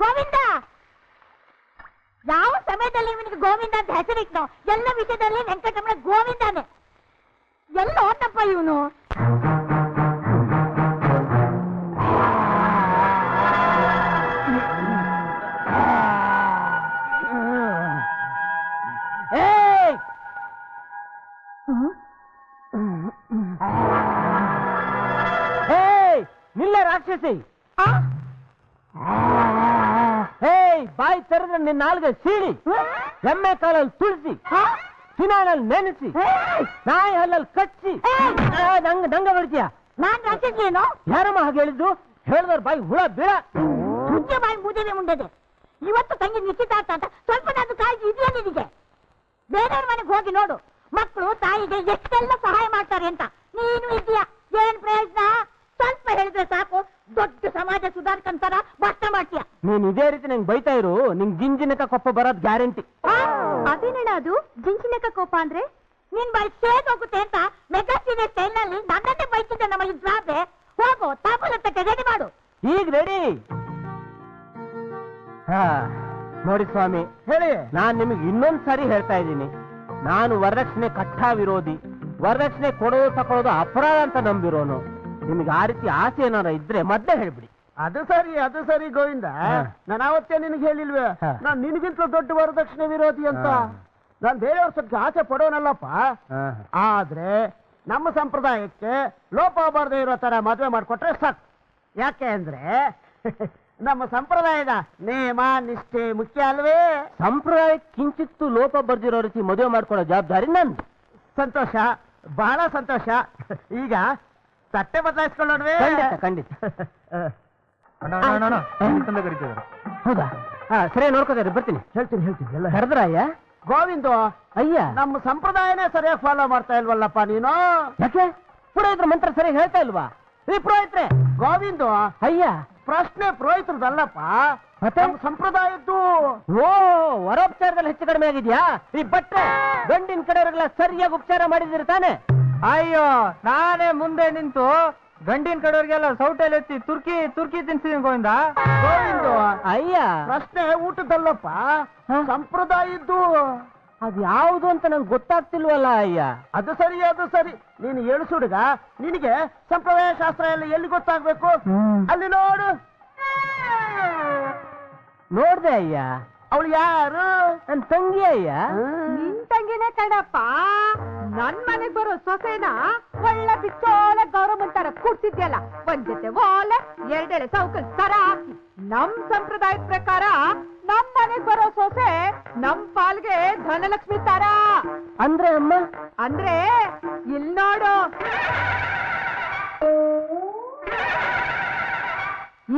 ಗೋವಿಂದ ಯಾವ ಸಮಯದಲ್ಲಿ ಇವನಿಗೆ ಗೋವಿಂದ ಅಂತ ಹೆಸರಿಟ್ನೋ ಎಲ್ಲ ವಿಷಯದಲ್ಲಿ ವೆಂಕಟರಮಣ ಗೋವಿಂದಾನೆ. ಎಲ್ಲ ಹೋದಪ್ಪ ಇವನು. ನಿಲ್ಲ ರಾಕ್ಷಸಿ, ಬಾಯಿ ತೆರೆದ್ರೆ ನಿನ್ನ ನಾಲ್ಗೆ ಸೀಳಿ, ಎಮ್ಮೆ ಕಾಲಲ್ಲಿ ತುಳಿಸಿ, ಚಿನಾನಲ್ಲಿ ನೆನೆಸಿ, ನಾಯಿ ಹಲ್ಲಲ್ಲಿ ಕಚ್ಚಿ ನಂಗ ಬಿಡ್ತೀಯ. ನಾನ್ ರಾಕ್ಷಸಿ ಏನು? ಯಾರಮ್ಮ ಹಾಗೆ ಹೇಳಿದ್ದು? ಹೇಳಿದವ್ರ ಬಾಯಿ ಹುಳ ಬೀಳ. ಮುದ್ದೆ ಬಾಯಿ ಮುದ್ದೇನೆ ಮುಂದೆ. ಇವತ್ತು ತಂಗಿ ನಿಶ್ಚಿತಾರ್ಥ ಅಂತ ಸ್ವಲ್ಪ ನಾನು ಕಾಳಜಿ ಇದೆಯಾ ನಿನಗೆ? ಬೇರೆಯವ್ರ ಮನೆಗೆ ಹೋಗಿ ನೋಡು, ಮಕ್ಕಳು ತಾಯಿಗೆ ಎಷ್ಟೆಲ್ಲ ಸಹಾಯ ಮಾಡ್ತಾರೆ ಅಂತ. ನೀನು ಇದೆಯಾ? ಏನ್ ಪ್ರಯೋಜನ? ಸ್ವಲ್ಪ ಹೇಳಿದ್ರೆ ಸಾಕು, ದೊಡ್ಡ ಸಮಾಜ ಸುಧಾರಕಂತಾರ ಭಾಷಣ ಮಾಡ್ತೀಯ. ನೀನ್ ಇದೇ ರೀತಿ ನಂಗೆ ಬೈತಾ ಇರು, ನಿಂಗೆ ಜಿಂಜಿನಕ ಕೊಪ್ಪ ಬರೋದ್ ಗ್ಯಾರಂಟಿ. ಅದೇನೇಳ ಅದು ಜಿಂಜಿನಕ ಕೋಪ ಅಂದ್ರೆ? ನಿನ್ ಬಾಯಿ ಸೇದ್ ಹೋಗುತ್ತೆ ಅಂತ ಮೆಗಾಸ್ಟಿನ ಸ್ಟೈಲ್ನಲ್ಲಿ ನನ್ನನ್ನೇ ಬೈತಿದ್ದೆ ನಮ್ಮ ಇದ್ರಾದ್ರೆ. ಹೋಗು, ತಾಪಲತ್ತಕ್ಕೆ ರೆಡಿ ಮಾಡು. ಈಗ ರೆಡಿ. ನೋಡಿ ಸ್ವಾಮಿ, ಹೇಳಿ. ನಾನ್ ನಿಮಗೆ ಇನ್ನೊಂದ್ ಸಾರಿ ಹೇಳ್ತಾ ಇದ್ದೀನಿ, ನಾನು ವರದಕ್ಷಿಣೆ ಕಟ್ಟ ವಿರೋಧಿ. ವರದಕ್ಷಿಣೆ ಕೊಡೋದು ತಕೊಳ್ಳೋದು ಅಪರಾಧ ಅಂತ ನಂಬಿರೋನು. ನಿಮ್ಗೆ ಆ ರೀತಿ ಆಸೆ ಏನಾರ ಇದ್ರೆ ಮೊದ್ಲೇ ಹೇಳ್ಬಿಡಿ. ಅದು ಸರಿ ಗೋವಿಂದ. ನಾನು ಅವತ್ತೇ ನಿನಗೆ ಹೇಳಿಲ್ವೇ ನಾನ್ ನಿನಗಿಂತ ದೊಡ್ಡ ವರದಕ್ಷಿಣೆ ವಿರೋಧಿ ಅಂತ? ನಾನ್ ಬೇರೆಯವ್ರ ಸ್ವಲ್ಪ ಆಸೆ ಪಡೋನಲ್ಲಪ್ಪ. ಆದ್ರೆ ನಮ್ಮ ಸಂಪ್ರದಾಯಕ್ಕೆ ಲೋಪ ಬಾರದೆ ಇರೋ ತರ ಮದ್ವೆ ಮಾಡ್ಕೊಟ್ರೆ ಸಾಕು. ಯಾಕೆ ಅಂದ್ರೆ ನಮ್ಮ ಸಂಪ್ರದಾಯದ ನೇಮ ನಿಷ್ಠೆ ಮುಖ್ಯ ಅಲ್ವೇ? ಸಂಪ್ರದಾಯಕ್ಕೆ ಕಿಂಚಿತ್ತು ಲೋಪ ಬರ್ದಿರೋ ರೀತಿ ಮದುವೆ ಮಾಡ್ಕೊಳ್ಳೋ ಜವಾಬ್ದಾರಿ ನಂದು. ಸಂತೋಷ, ಬಹಳ ಸಂತೋಷ. ಈಗ ತಟ್ಟೆ ಬದಲಾಯಿಸ್ಕೊಳ್ಳೋಣವೇ? ಖಂಡಿತ. ಹೌದಾ? ಸರಿ, ನೋಡ್ಕೋತಾರೆ, ಬರ್ತೀನಿ. ಹೇಳ್ತೀನಿ ಎಲ್ಲ. ಕರೆದ್ರ ಅಯ್ಯ? ಗೋವಿಂದು, ಅಯ್ಯ, ನಮ್ಮ ಸಂಪ್ರದಾಯನೇ ಸರಿಯಾಗಿ ಫಾಲೋ ಮಾಡ್ತಾ ಇಲ್ವಲ್ಲಪ್ಪ ನೀನು? ಯಾಕೆ? ಪುರೋಹಿತ್ರ ಮಂತ್ರ ಸರಿಯಾಗಿ ಹೇಳ್ತಾ ಇಲ್ವಾ? ಈ ಪುರೋಹಿತ್ರೆ. ಗೋವಿಂದು, ಅಯ್ಯ, ಪ್ರಶ್ನೆ ಪುರೋಹಿತ್ರದಲ್ಲಪ್ಪ, ಮತ್ತೆ ಸಂಪ್ರದಾಯದ್ದು. ಓ, ವರೋಪಚಾರದಲ್ಲಿ ಹೆಚ್ಚು ಕಡಿಮೆ ಆಗಿದ್ಯಾ? ಈ ಬಟ್ಟೆ ಗಂಡಿನ ಕಡೆಯವರೆಲ್ಲ ಸರಿಯಾಗಿ ಉಪಚಾರ ಮಾಡಿದಿರಿ ತಾನೆ? ಅಯ್ಯೋ, ನಾನೇ ಮುಂದೆ ನಿಂತು ಗಂಡಿನ ಕಡೆಯವರಿಗೆಲ್ಲ ಸೌಟೆಲ್ ಎತ್ತಿ ತುರ್ಕಿ ತಿನ್ಸಿದೀನಿ ಗೋವಿಂದ. ಗೋವಿಂದು, ಅಯ್ಯ, ಪ್ರಶ್ನೆ ಊಟದಲ್ಲಪ್ಪ, ಸಂಪ್ರದಾಯದ್ದು. ಅದು ಯಾವುದು ಅಂತ ನಂಗೆ ಗೊತ್ತಾಗ್ತಿಲ್ವಲ್ಲ ಅಯ್ಯ. ಅದು ಸರಿ. ನೀನು ಎಳಿಸುಡುಗ, ನಿನಗೆ ಸಂಪ್ರದಾಯ ಶಾಸ್ತ್ರ ಎಲ್ಲ ಎಲ್ಲಿ ಗೊತ್ತಾಗ್ಬೇಕು? ಅಲ್ಲಿ ನೋಡು. ನೋಡ್ದೆ ಅಯ್ಯ. ಅವಳು ಯಾರು? ನನ್ ತಂಗಿ ಅಯ್ಯ. ನಿನ್ ತಂಗಿನೇ ಕಣಪ್ಪ. ನನ್ ಮನೆಗ್ ಬರೋ ಸೊಸೆನ ಒಳ್ಳೆ ಬಿಚ್ಚೋಲೆ ಗೌರವ ಅಂತಾರ ಕೂಡ್ಸಿದ್ಯಲ್ಲ. ಒಂದ್ ಜೊತೆ ಓಲೆ, ಎರಡೆಳೆ ಸೌಕಲ್ ಸರ ಹಾಕಿ. ನಮ್ ಸಂಪ್ರದಾಯದ ಪ್ರಕಾರ ನಮ್ ಮನೆಗ್ ಬರೋ ಸೊಸೆ ನಮ್ ಪಾಲ್ಗೆ ಧನಲಕ್ಷ್ಮಿ ತರ. ಅಂದ್ರೆ ಅಮ್ಮ? ಅಂದ್ರೆ ಇಲ್ ನೋಡು,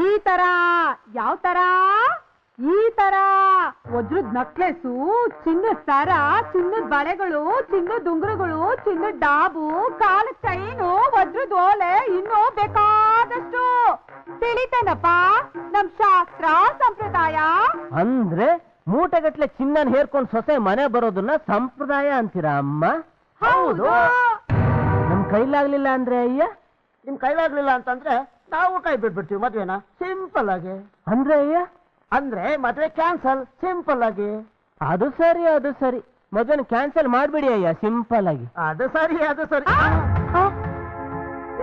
ಈ ತರ. ಯಾವ ತರ? ಈ ತರ ವಜ್ರದ ನಕ್ಲೆಸು, ಚಿನ್ನದ ಸರ, ಚಿನ್ನದ ಬಳೆಗಳು, ಚಿನ್ನದ ಉಂಗುರಗಳು, ಚಿನ್ನದ ಡಾಬು, ಕಾಲ ಚೈನು, ವಜ್ರದ ಓಲೆ, ಇನ್ನೂ ಬೇಕಾದಷ್ಟು. ತಿಳಿತೇನಪ್ಪ ನಮ್ ಶಾಸ್ತ್ರ ಸಂಪ್ರದಾಯ. ಅಂದ್ರೆ ಮೂಟೆಗಟ್ಲೆ ಚಿನ್ನನ್ ಹೇರ್ಕೊಂಡ್ ಸೊಸೆ ಮನೆ ಬರೋದನ್ನ ಸಂಪ್ರದಾಯ ಅಂತೀರಾ ಅಮ್ಮ? ಹೌದು. ನಮ್ ಕೈಲಾಗ್ಲಿಲ್ಲ ಅಂದ್ರೆ ಅಯ್ಯ? ನಿಮ್ ಕೈಲಾಗ್ಲಿಲ್ಲ ಅಂತಂದ್ರೆ ನಾವು ಕೈ ಬಿಟ್ಬಿಡ್ತೀವಿ ಮದ್ವೆನ, ಸಿಂಪಲ್ ಆಗಿ. ಅಂದ್ರೆ ಅಯ್ಯ? ಅಂದ್ರೆ ಮದ್ವೆ ಕ್ಯಾನ್ಸಲ್, ಸಿಂಪಲ್ ಆಗಿ. ಅದು ಸರಿ. ಮದ್ವೆನ ಕ್ಯಾನ್ಸಲ್ ಮಾಡ್ಬಿಡಿ ಅಯ್ಯ, ಸಿಂಪಲ್ ಆಗಿ. ಅದು ಸರಿ.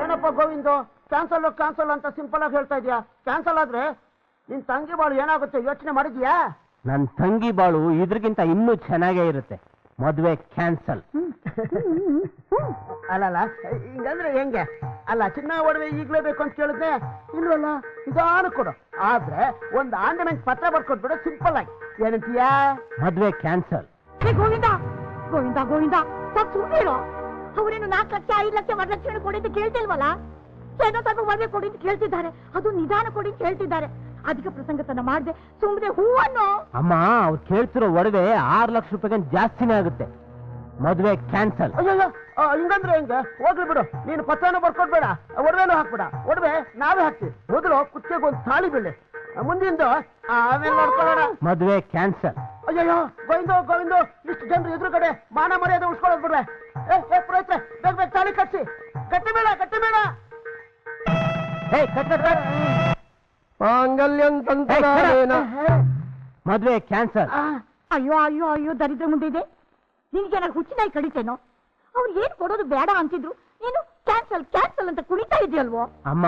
ಏನಪ್ಪ ಗೋವಿಂದು, ಕ್ಯಾನ್ಸಲ್ ಅಂತ ಸಿಂಪಲ್ ಆಗಿ ಹೇಳ್ತಾ ಇದೀಯಾ? ಕ್ಯಾನ್ಸಲ್ ಆದ್ರೆ ನಿನ್ ತಂಗಿ ಬಾಳು ಏನಾಗುತ್ತೆ ಯೋಚನೆ ಮಾಡಿದ್ಯಾ? ನನ್ ತಂಗಿ ಬಾಳು ಇದ್ರಿಗಿಂತ ಇನ್ನೂ ಚೆನ್ನಾಗೇ ಇರುತ್ತೆ. ಮದ್ವೆ ಕ್ಯಾನ್ಸಲ್. ಅಲ್ಲಲ್ಲ, ಹಿಂಗಂದ್ರೆ ಹೆಂಗೆ? ಅಲ್ಲ, ಚಿನ್ನ ಒಡವೆ ಈಗ್ಲೇ ಬೇಕು ಅಂತ ಕೇಳಿದ್ರೆ ಇಲ್ವಲ್ಲ, ನಿಧಾನ ಕೊಡು. ಆದ್ರೆ ಒಂದು ಆಂಡಮೆಂಟ್ ಪತ್ರ ಬರ್ಕೊಟ್ಬಿಡು ಸಿಂಪಲ್ ಆಗಿ. ಏನಂತೀಯಾ? ಮದ್ವೆ ಕ್ಯಾನ್ಸಲ್. ಗೋವಿಂದ ಸ್ವಲ್ಪ ಸುಮ್ಮನಿರೋ. ಅವರೇನು 4 ಲಕ್ಷ 5 ಲಕ್ಷ ವರದಕ್ಷಿಣೆ ಕೊಡಿ ಅಂತ ಕೇಳ್ತಿಲ್ವಲ್ಲ? ಏನೋ ಸ್ವಲ್ಪ ಮದುವೆ ಕೊಡಿ ಅಂತ ಕೇಳ್ತಿದ್ದಾರೆ. ಅದು ನಿಧಾನ ಕೊಡಿ ಅಂತ ಹೇಳ್ತಿದ್ದಾರೆ. ಅಧಿಕ ಪ್ರಸಂಗತನ ಮಾಡದೆ ಸುಮ್ಮನೆ ಹೂವನ್ನು. ಅಮ್ಮ, ಅವ್ರು ಕೇಳ್ತಿರೋ ಒಡವೆ 6 ಲಕ್ಷ ರೂಪಾಯಿಗೆ ಜಾಸ್ತಿನೇ ಆಗುತ್ತೆ. ಮದ್ವೆ ಕ್ಯಾನ್ಸಲ್. ಅಯ್ಯೋ, ಹಿಂಗಂದ್ರೆ ಹೆಂಗೆ? ಹೋಗ್ಲಿ ಬಿಡು, ನೀನು ಪತ್ರನೂ ಬರ್ಕೊಡ್ಬೇಡ, ಒಡವೆನೂ ಹಾಕ್ಬೇಡ. ಒಡವೆ ನಾವೇ ಹಾಕ್ತೀವಿ. ಮೊದಲು ಕುತ್ತಿಗೆ ಒಂದು ತಾಳಿ ಬೀಳಿ, ಮುಂದಿಂದು ಆಮೇಲೆ ನೋಡ್ಕೊಳ್ಳೋಣ. ಮದ್ವೆ ಕ್ಯಾನ್ಸಲ್. ಅಯ್ಯೋ, ಗೋವಿಂದು, ಇಷ್ಟು ಜನರು ಎದುರುಗಡೆ ಮಾನ ಮರ್ಯಾದೆ ಉಳ್ಸ್ಕೊಳ್ಳೋದು ಬಿಡ್ರೆ. ಪುರೋಹಿತ್ರೆ, ಬೇಗ ತಾಳಿ ಕಟ್ಟಿ. ಕಟ್ಟಿಬೇಡ. ಕಟ್. ಮಾಂಗಲ್ಯಂತಂತರಾನೇನ. ಮದ್ವೆ ಕ್ಯಾನ್ಸಲ್. ಅಯ್ಯೋ ಅಯ್ಯೋ ಅಯ್ಯೋ ದರಿದ್ರ ಮುಂದಿದೆ. ನಿನ್ಗೇನಾದ್ರು ಹುಚ್ಚಿನಾಯಿ ಕಡಿತೇನೋ? ಅವ್ರು ಏನ್ ಕೊಡೋದು ಬೇಡ ಅಂತಿದ್ರು, ನೀನು ಕ್ಯಾನ್ಸಲ್ ಕ್ಯಾನ್ಸಲ್ ಅಂತ ಕುಣಿತಾ ಇದೆಯಲ್ವೋ? ಅಮ್ಮ,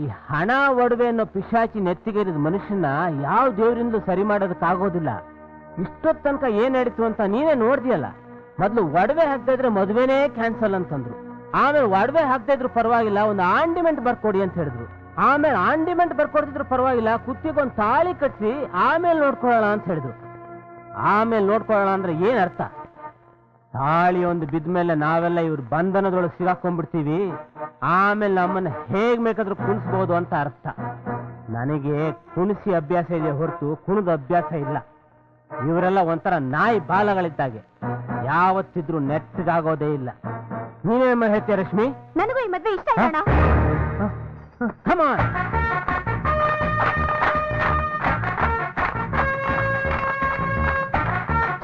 ಈ ಹಣ ಒಡವೆ ಅನ್ನೋ ಪಿಶಾಚಿ ನೆತ್ತಿಗೇರಿದ ಮನುಷ್ಯನ ಯಾವ ದೇವರಿಂದಲೂ ಸರಿ ಮಾಡೋದಕ್ಕಾಗೋದಿಲ್ಲ. ಇಷ್ಟೊತ್ತು ತನಕ ಏನ್ ನಡೀತು ಅಂತ ನೀನೇ ನೋಡ್ದಿಯಲ್ಲ. ಮೊದ್ಲು ಒಡವೆ ಹಾಕ್ತಾ ಇದ್ರೆ ಮದುವೆನೇ ಕ್ಯಾನ್ಸಲ್ ಅಂತಂದ್ರು. ಆಮೇಲೆ ಒಡವೆ ಹಾಕ್ತಾ ಇದ್ರು ಪರವಾಗಿಲ್ಲ, ಒಂದು ಆಂಡಿಮೆಂಟ್ ಬರ್ಕೊಡಿ ಅಂತ ಹೇಳಿದ್ರು. ಆಮೇಲೆ ಆಂಡಿಮೆಂಟ್ ಬರ್ಕೊಡ್ತಿದ್ರು ಪರವಾಗಿಲ್ಲ, ಕುತ್ತಿಗೊಂದು ತಾಳಿ ಕಟ್ಸಿ ಆಮೇಲೆ ನೋಡ್ಕೊಳ್ಳೋಣ ಅಂತ ಹೇಳಿದ್ರು. ಆಮೇಲೆ ನೋಡ್ಕೊಳ್ಳೋಣ ಅಂದ್ರೆ ಏನ್ ಅರ್ಥ? ತಾಳಿ ಒಂದು ಬಿದ್ಮೇಲೆ ನಾವೆಲ್ಲ ಇವ್ರ ಬಂಧನದೊಳಗೆ ಸಿಗಾಕೊಂಡ್ಬಿಡ್ತೀವಿ. ಆಮೇಲೆ ನಮ್ಮನ್ನ ಹೇಗ್ ಬೇಕಾದ್ರೂ ಕುಣಿಸ್ಬೋದು ಅಂತ ಅರ್ಥ. ನನಗೆ ಕುಣಿಸಿ ಅಭ್ಯಾಸ ಇದೆ ಹೊರತು ಕುಣಿದ ಅಭ್ಯಾಸ ಇಲ್ಲ. ಇವರೆಲ್ಲ ಒಂಥರ ನಾಯಿ ಬಾಲಗಳಿದ್ದಾಗೆ, ಯಾವತ್ತಿದ್ರು ನೆಟ್ಟಗಾಗೋದೇ ಇಲ್ಲ. ನೀನೇನ್ ಹೇಳ್ತೀಯ ರಶ್ಮಿ? ನನಗೂ ಈ ಮದ್ವೆ ಇಷ್ಟ ಇಲ್ಲ. Come on.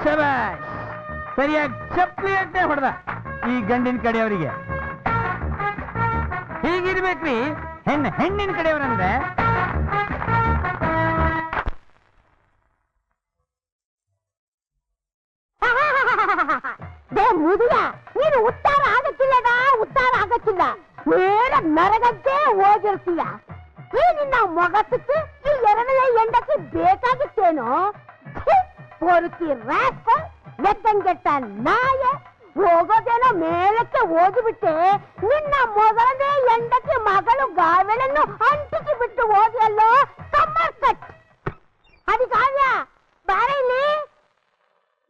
ಶಬಾಷ್, ಸರಿಯಾಗಿ ಚಪ್ಪಲಿ ಅಟ್ಟೆ ಹೊಡೆದ ಈ ಗಂಡಿನ ಕಡೆಯವರಿಗೆ. ಹೀಗಿರ್ಬೇಕ್ರಿ ಹೆಣ್ಣಿನ ಕಡೆಯವರಂದ್ರೆ. ಮುದಿಯ, ನೀನು ಉತ್ತಾರ ಆಗಕ್ಕಿಲ್ಲದ, ಉತ್ತಾರ ಆಗಕ್ಕಿಲ್ಲ. ನೇರ ನರಗಂತೆ ಹೋಗಿರ್ತೀಯ. ಈ ನಿನ್ನ ಮೊಗಸಕ್ಕೆ ಈ ಎರಡನೇ ಹೆಂಡತಿ ಬೇಕಾಗಿತ್ತೇನೋ? ಪೊರುಕಿ ರಾಸ್ಕೊ, ಲೆಕ್ಕಂಗೆಟ್ಟ ನಾಯ. ಹೋಗೋದೇನೋ ಮೇಲಕ್ಕೆ ಹೋಗಿಬಿಟ್ಟೆ. ನಿನ್ನ ಮೊದಲನೇ ಹೆಂಡತಿ ಮಗಳು ಗಾವೆಳನ್ನು ಅಂಟಿಸಿ ಬಿಟ್ಟು ಹೋಗಿಯಲ್ಲೋ ಕಮ್ಮರ್ ಕಟ್. ಅದಕ್ಕಾಗ್ಯ ಬಾರ ಇಲ್ಲಿ.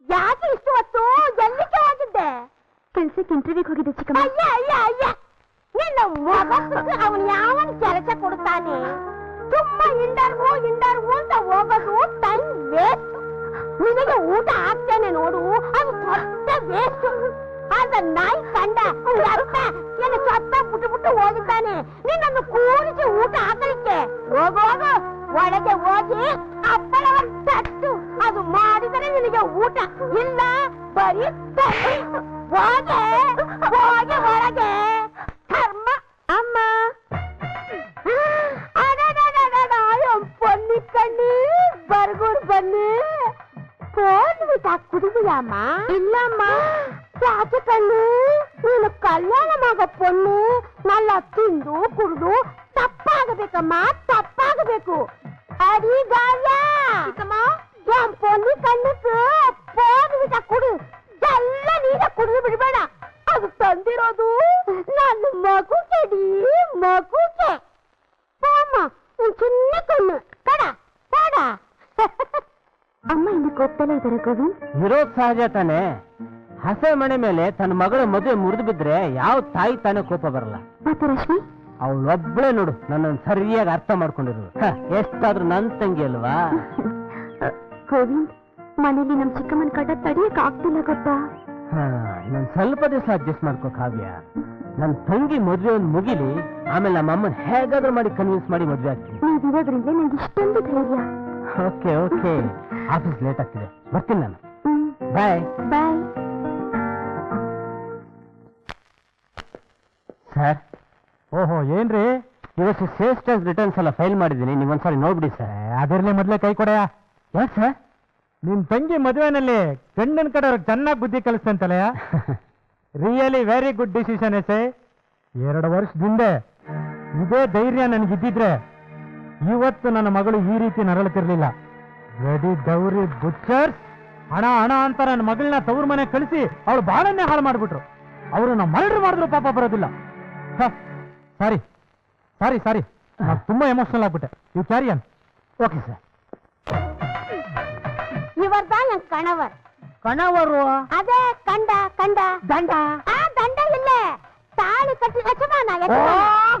ಯಾಕೆ ಇಷ್ಟು ಹೊತ್ತು ಎಲ್ಲಿಗೆ ಹೋಗಿದ್ದೆ? ಕೆಲ್ಸಕ್ಕೆ ಇಂಟರ್ವ್ಯೂಗೆ ಹೋಗಿದ್ದೆ ಚಿಕ್ಕಮ್ಮ. ಅಯ್ಯ ಅಯ್ಯ ಅಯ್ಯ, ನಿನ್ನ ಮೊಗಕ್ಕೆ ಅವನು ಯಾವನ್ ಕೆಲಸ ಕೊಡ್ತಾನೆ? ಸುಮ್ಮ ಇಂಡರ್ವು ಅಂತ ಹೋಗೋದು ಟೈಮ್ ವೇಸ್ಟ್. ನಿನಗೆ ಊಟ ಹಾಕ್ತೇನೆ ನೋಡು, ಅದು ದೊಡ್ಡ ವೇಸ್ಟ್. ಆದ ನಾಯಿ ಕಂಡ ಏನು ಸತ್ತ ಬಿಟ್ಟು ಹೋಗಿದ್ದಾನೆ. ನಿನ್ನನ್ನು ಕೂರಿಸಿ ಊಟ ಹಾಕಲಿಕ್ಕೆ ಹೋಗುವಾಗ ಒಳಗೆ ಹೋಗಿ ಅಪ್ಪಳವನ್ನು ತಟ್ಟು ಅದು ಮಾಡಿದರೆ ನಿನಗೆ ಊಟ. ಇಲ್ಲ ಬರೀ ಹೋಗೆ ಹೋಗೆ ಹೊರಗೆ ಕರ್ಮ. ಅಮ್ಮ பொண்ணு கண்ணு பர்கூர் பண்ணு போன்விட்டா குடுவியாமா? இல்லம்மா ராஜ கண்ணு, ನೀನು ಕಲ್ಯಾಣமாக பொண்ணு நல்லா ತಿಂದು ಕುಡಿದು ತಪ್ಪಾಗಬೇಕಮ್ಮ, ತಪ್ಪಾಗಬೇಕು. ಅಡಿ ಗಾಯ என் பொண்ணு கண்ணுக்கு போன்விட்டா குடு, ಎಲ್ಲ ನೀನೇ ಕುಡಿದು ಬಿಡಬೇಡ. ಅದು ತಂದಿರೋದು ನನ್ನ ಮಗುಗೆಡಿ, ಮಗುಗೆ. ಅಮ್ಮ ಚಿನ್ನ ಕಣ್ಣು ಕಡ ಕಡ. ಅಮ್ಮ ಇಲ್ಲಿ ಕೊತ್ತಲೇ ಇದ್ದಾರೆ ಗೋವಿಂದ್. ಇರೋದ್ ಸಹಜ ತಾನೆ. ಹಸೆ ಮನೆ ಮೇಲೆ ತನ್ನ ಮಗಳ ಮದುವೆ ಮುರಿದು ಬಿದ್ರೆ ಯಾವ ತಾಯಿ ತಾನೇ ಕೋಪ ಬರಲ್ಲ. ಮತ್ತೆ ರಶ್ಮಿ ಅವಳೊಬ್ಳೆ ನೋಡು ನನ್ನನ್ನು ಸರಿಯಾಗಿ ಅರ್ಥ ಮಾಡ್ಕೊಂಡಿರೋದು. ಎಷ್ಟಾದ್ರೂ ನನ್ ತಂಗಿ ಅಲ್ವಾ? ಗೋವಿಂದ್, ಮನೇಲಿ ನಮ್ ಚಿಕ್ಕಮ್ಮನ ಕಡ ತಡಿಯಕ್ ಆಗ್ತಿಲ್ಲ ಗೊತ್ತಾ? ಇನ್ನೊಂದ್ ಸ್ವಲ್ಪ ದಿವಸ ಅಡ್ಜಸ್ಟ್ ಮಾಡ್ಕೋ ಕಾವ್ಯ. ನನ್ ತಂಗಿ ಮದ್ವೆ ಒಂದು ಮುಗಿಲಿ, ಆಮೇಲೆ ನಮ್ಮ ಅಮ್ಮನ್ ಹೇಗಾದ್ರೂ ಮಾಡಿ ಕನ್ವಿನ್ಸ್ ಮಾಡಿ ಮದ್ವೆ ಆಗ್ತೀನಿ. ನೀವಿರೋದ್ರಿಂದ ನಂಗೆ ಇಷ್ಟೊಂದು ಧೈರ್ಯ. ಓಕೆ ಓಕೆ, ಆಫೀಸ್ ಲೇಟ್ ಆಗ್ತಿದೆ, ಬರ್ತೀನಿ ನಾನು. ಬಾಯ್ ಬಾಯ್. ಸರ್. ಓಹೋ, ಏನ್ರಿ ಇವತ್ತು ಸೇಲ್ಸ್ ಟ್ಯಾಕ್ಸ್ ರಿಟರ್ನ್ಸ್ ಎಲ್ಲ ಫೈಲ್ ಮಾಡಿದ್ದೀನಿ, ನೀವೊಂದ್ಸರಿ ನೋಡ್ಬಿಡಿ ಸರ್. ಅದಿರ್ಲಿ ಮೊದ್ಲೇ ಕೈ ಕೊಡೆಯ. ಯಾಕೆ ಸರ್? ನಿಮ್ ತಂಗಿ ಮದುವೆನಲ್ಲಿ ಗಂಡನ ಕಡೆಯವ್ರಿಗೆ ಚೆನ್ನಾಗಿ ಬುದ್ಧಿ ಕಲಿಸ್ತಂತಲೇ. ರಿಯಲಿ ವೆರಿ ಗುಡ್ ಡಿಸಿಷನ್ ಎಸೆ. 2 ವರ್ಷದಿಂದ ಇದೇ ಧೈರ್ಯ ನನಗಿದ್ದಿದ್ರೆ ಇವತ್ತು ನನ್ನ ಮಗಳು ಈ ರೀತಿ ನರಳುತ್ತಿರ್ಲಿಲ್ಲ. ರೆಡಿ ದೌರಿ ಬುಚ್ಚರ್ಸ್ ಹಣ ಹಣ ಅಂತ ನನ್ನ ಮಗಳನ್ನ ತವ್ರ ಮನೆ ಕಳಿಸಿ ಅವಳು ಬಾಳನ್ನೇ ಹಾಳು ಮಾಡ್ಬಿಟ್ರು. ಅವ್ರನ್ನ ಮರ್ಡರ್ ಮಾಡಿದ್ರು ಪಾಪ ಬರೋದಿಲ್ಲ. ಸಾರಿ ಸಾರಿ ಸಾರಿ, ನಾನು ತುಂಬಾ ಎಮೋಷನಲ್ ಆಗ್ಬಿಟ್ಟೆ. You carry on. Okay sir. இவர்தான் என் கணவர். ಕಣವರು அதே கண்ட கண்ட ದಂಡ. ದಂಡ ಇಲ್ಲ, ತಾಳಿ ಕಟ್ಟಿ ಯಜಮಾನ.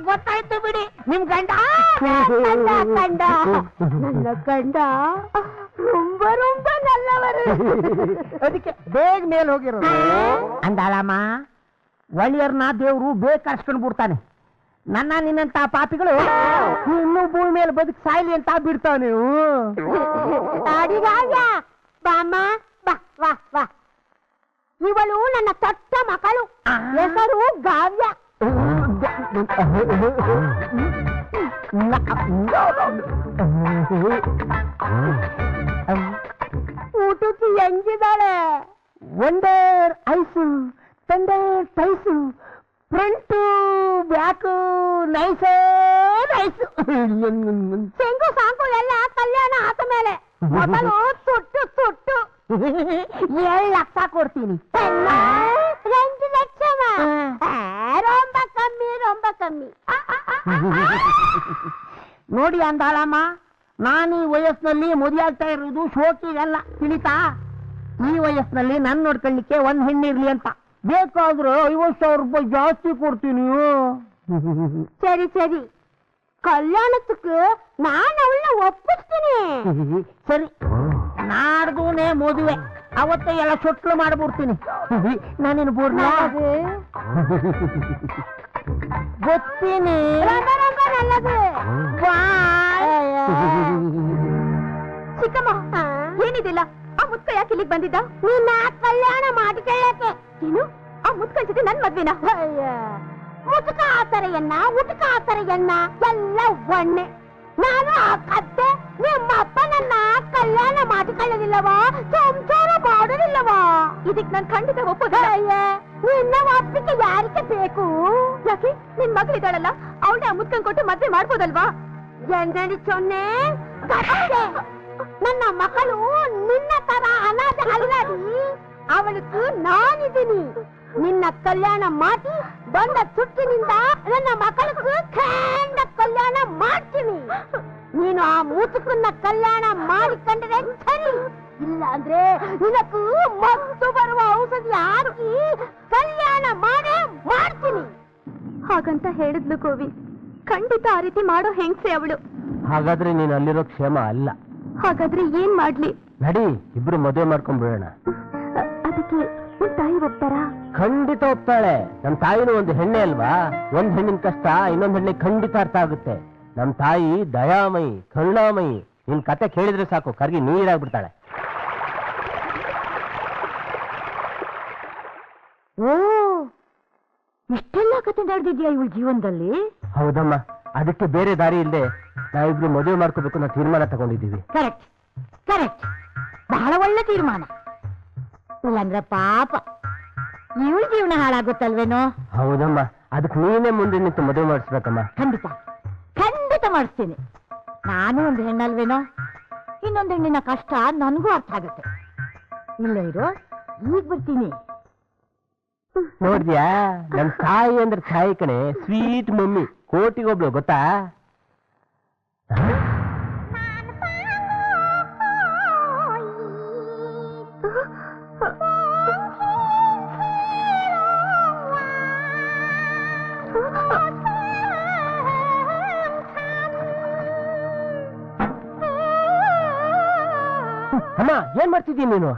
ಗೊತ್ತಾಯ್ತು ಬಿಡಿ, ನಿಮ್ ಗಂಡ. ಕಂಡ ಕಂಡ ನನ್ನ ಗಂಡ ரொம்ப ரொம்ப நல்லவர். ಅದಕ್ಕೆ ಬೇಗ ಮೇಲ್ ಹೋಗಿರೋದು. ಅಂದಾಳಮ್ಮ, ಒಳ್ಳೆಯರ್ನ ದೇವ್ರು ಬೇಗ ಕರ್ಸ್ಕೊಂಡ್ ಬಿಡ್ತಾನೆ. ನನ್ನ ನಿನ್ನಂತ ಪಾಪಿಗಳು ಇನ್ನೂ ಭೂಮಿ ಮೇಲೆ ಬದುಕು ಸಾಯ್ಲಿ ಅಂತ ಬಿಡ್ತಾವ ನೀವು. ಅಡಿಗಾಗ ಬಾಮ್ಮ, ಬಾ ವಾ ವಾ. ಇವಳು ನನ್ನ ತೊಟ್ಟ ಮಕ್ಕಳು, ಹೆಸರು ಗಾವ್ಯ. ಊಟಕ್ಕೆ ಹೆಂಗಿದ್ದಾಳೆ? Wonder ice, tender ties, front back nice nice. ಶೆಂಗು ಸಾಂಕು ಎಲ್ಲ ಕಲ್ಯಾಣ ಆದ ಮೇಲೆ ಮೊದಲು ತುಟ್ಟು ತುಟ್ಟು 7 ಲಕ್ಷ ಕೊಡ್ತೀನಿ. 2 ಲಕ್ಷವಾ? ರೊಂಬ ಕಮ್ಮಿ ರೊಂಬ ಕಮ್ಮಿ. ನೋಡಿ ಅಂದಾಳಮ್ಮ, ನಾನು ಈ ವಯಸ್ಸಿನಲ್ಲಿ ಮದುವೆ ಆಗ್ತಾ ಇರೋದು ಶೋಕಿಗಲ್ಲ, ತಿಳಿತಾ? ಈ ವಯಸ್ಸಿನಲ್ಲಿ ನನ್ನ ನೋಡ್ಕೊಳ್ಳಿಕ್ಕೆ ಒಂದ್ ಹೆಣ್ಣಿರ್ಲಿ ಅಂತ. ಬೇಕಾದ್ರೆ 50,000 ರೂಪಾಯಿ ಜಾಸ್ತಿ ಕೊಡ್ತೀನಿ. ಸರಿ ಸರಿ, ಕಲ್ಯಾಣಕ್ಕೆ ನಾನು ಅವಳನ್ನ ಒಪ್ಪಿಸ್ತೀನಿ. ಸರಿ, ನಾಡ್ದೂನೇ ಮದುವೆ, ಅವತ್ತೇ ಎಲ್ಲ ಸೊಟ್ಲು ಮಾಡ್ಬಿಡ್ತೀನಿ. ನಾನೇನು ಬೋರ್ನ ಗೊತ್ತೀನಿ. ರಂಗ ರಂಗ ನಲ್ಲದು. ಚಿಕ್ಕಮ್ಮ, ಏನಿದಿಲ್ಲ? ಆ ಮುದ್ಕ ಯಾಕೆ ಇಲ್ಲಿಗೆ ಬಂದಿದ್ದ? ನಿನ್ನ ಕಲ್ಯಾಣ ಮಾಡಿಕೊಳ್ಳಕ್ಕೆ. ಏನು? ಆ ಮುದ್ಕನ್ ಜೊತೆ ನನ್ ಮದ್ವೆನ? ಮುದುಕ ಆತರೆಯನ್ನ, ಉಟಕ ಆತರೆಯನ್ನ ಎಲ್ಲ ಒಣ್ಣೆ. ನಾನು ಆ ಕತ್ತೆ ನಿಮ್ಮ ಅಪ್ಪ ನನ್ನ ಕಲ್ಯಾಣ ಮಾಡಿಕೊಳ್ಳಲಿಲ್ಲವಾ? ಸಂಸಾರ ಮಾಡಲಿಲ್ಲವಾ? ಇದಕ್ ನಾನು ಖಂಡಿತ ಒಪ್ಪೋದಯ್ಯ. ನಿನ್ನ ಒಪ್ಪಿಗೆ ಯಾರಿಗೆ ಬೇಕು? ಯಾಕೆ? ನಿನ್ ಮಗಳಿದ್ದಾಳಲ್ಲ, ಅವಳೇ ಆ ಮುದ್ಕನ್ ಕೊಟ್ಟು ಮದ್ವೆ ಮಾಡ್ಬೋದಲ್ವಾ? ಎಂದಡಿ ಸೊನ್ನೆ ಕತ್ತೆ. ನನ್ನ ಮಗಳು ನಿನ್ನ ತರ ಅನಾಥ ಅಲ್ಲಡಿ, ಅವಳಿಗೂ ನಾನಿದ್ದೀನಿ. ನಿನ್ನ ಕಲ್ಯಾಣ ಮಾಡಿ ಬಂದ ಸುಟ್ಟಿನಿಂದ ನನ್ನ ಮಕ್ಕಳಿಗೂ ಖಂಡ ಕಲ್ಯಾಣ ಮಾಡ್ತೀನಿ. ನೀನು ಆ ಮೂತಕನ್ನ ಕಲ್ಯಾಣ ಮಾಡಿಕೊಂಡ್ರೆ ಸರಿ, ಇಲ್ಲ ಅಂದ್ರೆ ನಿನಗೂ ಮತ್ತು ಬರುವ ಔಷಧಿ ಹಾಕಿ ಕಲ್ಯಾಣ ಮಾಡೇ ಮಾಡ್ತೀನಿ. ಹಾಗಂತ ಹೇಳಿದ್ಲು ಗೋವಿ. ಖಂಡಿತ ಆ ರೀತಿ ಮಾಡೋ ಹೆಂಗ್ಸೆ ಅವಳು. ಹಾಗಾದ್ರೆ ನೀನು ಅಲ್ಲಿರೋ ಕ್ಷೇಮ ಅಲ್ಲ. ಹಾಗಾದ್ರೆ ಏನ್ ಮಾಡ್ಲಿ? ನಡಿ, ಇಬ್ರು ಮದುವೆ ಮಾಡ್ಕೊಂಡ್ಬಿಡೋಣ. ಅದಕ್ಕೆ ನಿಮ್ ತಾಯಿ ಒಪ್ತಾರಾ? ಖಂಡಿತ ಒಪ್ತಾಳೆ. ನಮ್ ತಾಯಿನೂ ಒಂದು ಹೆಣ್ಣೆ ಅಲ್ವಾ? ಒಂದ್ ಹೆಣ್ಣಿನ ಕಷ್ಟ ಇನ್ನೊಂದ್ ಹೆಣ್ಣಿಗೆ ಖಂಡಿತ ಅರ್ಥ ಆಗುತ್ತೆ. ನಮ್ ತಾಯಿ ದಯಾಮಯಿ, ಕರುಣಾಮಯಿ. ನಿನ್ ಕತೆ ಕೇಳಿದ್ರೆ ಸಾಕು, ಕರ್ಗಿ ನೀರಾಗ್ಬಿಡ್ತಾಳೆ. ಓ, ಇಷ್ಟೆಲ್ಲ ಕತೆ ನಡೆದಿದ್ಯಾ ಇವಳ ಜೀವನದಲ್ಲಿ? ಹೌದಮ್ಮ, ಅದಕ್ಕೆ ಬೇರೆ ದಾರಿ ಇಲ್ಲದೆ ನಾವಿಬ್ರು ಮದುವೆ ಮಾಡ್ಕೋಬೇಕು ಅನ್ನೋ ತೀರ್ಮಾನ ತಗೊಂಡಿದ್ದೀವಿ. ಕರೆಕ್ಟ್ ಕರೆಕ್ಟ್, ಬಹಳ ಒಳ್ಳೆ ತೀರ್ಮಾನ. ಇಲ್ಲಾಂದ್ರೆ ಪಾಪ ಇವಳ ಜೀವನ ಹಾಳಾಗುತ್ತಲ್ವೇನೋ? ಹೌದಮ್ಮ, ಅದಕ್ಕೆ ನೀನೇ ಮುಂದೆ ನಿಂತು ಮದುವೆ ಮಾಡಿಸ್ಬೇಕಮ್ಮ. ಖಂಡಿತ ಖಂಡಿತ ಮಾಡಿಸ್ತೀನಿ. ನಾನು ಒಂದು ಹೆಣ್ಣಲ್ವೇನೋ? ಇನ್ನೊಂದು ಹೆಣ್ಣಿನ ಕಷ್ಟ ನನಗೂ ಅರ್ಥ ಆಗುತ್ತೆ. ಇಲ್ಲ ಇರೋ, ಈಗ ಬರ್ತೀನಿ. ನೋಡ್ದ್ಯಾ, ನಮ್ ತಾಯಿ ಅಂದ್ರೆ ತಾಯಿ ಕಣೆ, ಸ್ವೀಟ್ ಮಮ್ಮಿ, ಕೋಟಿಗೊಬ್ಳು, ಗೊತ್ತಾ? ಅಮ್ಮ, ಏನ್ ಮಾಡ್ತಿದ್ದೀನಿ ನೀನು?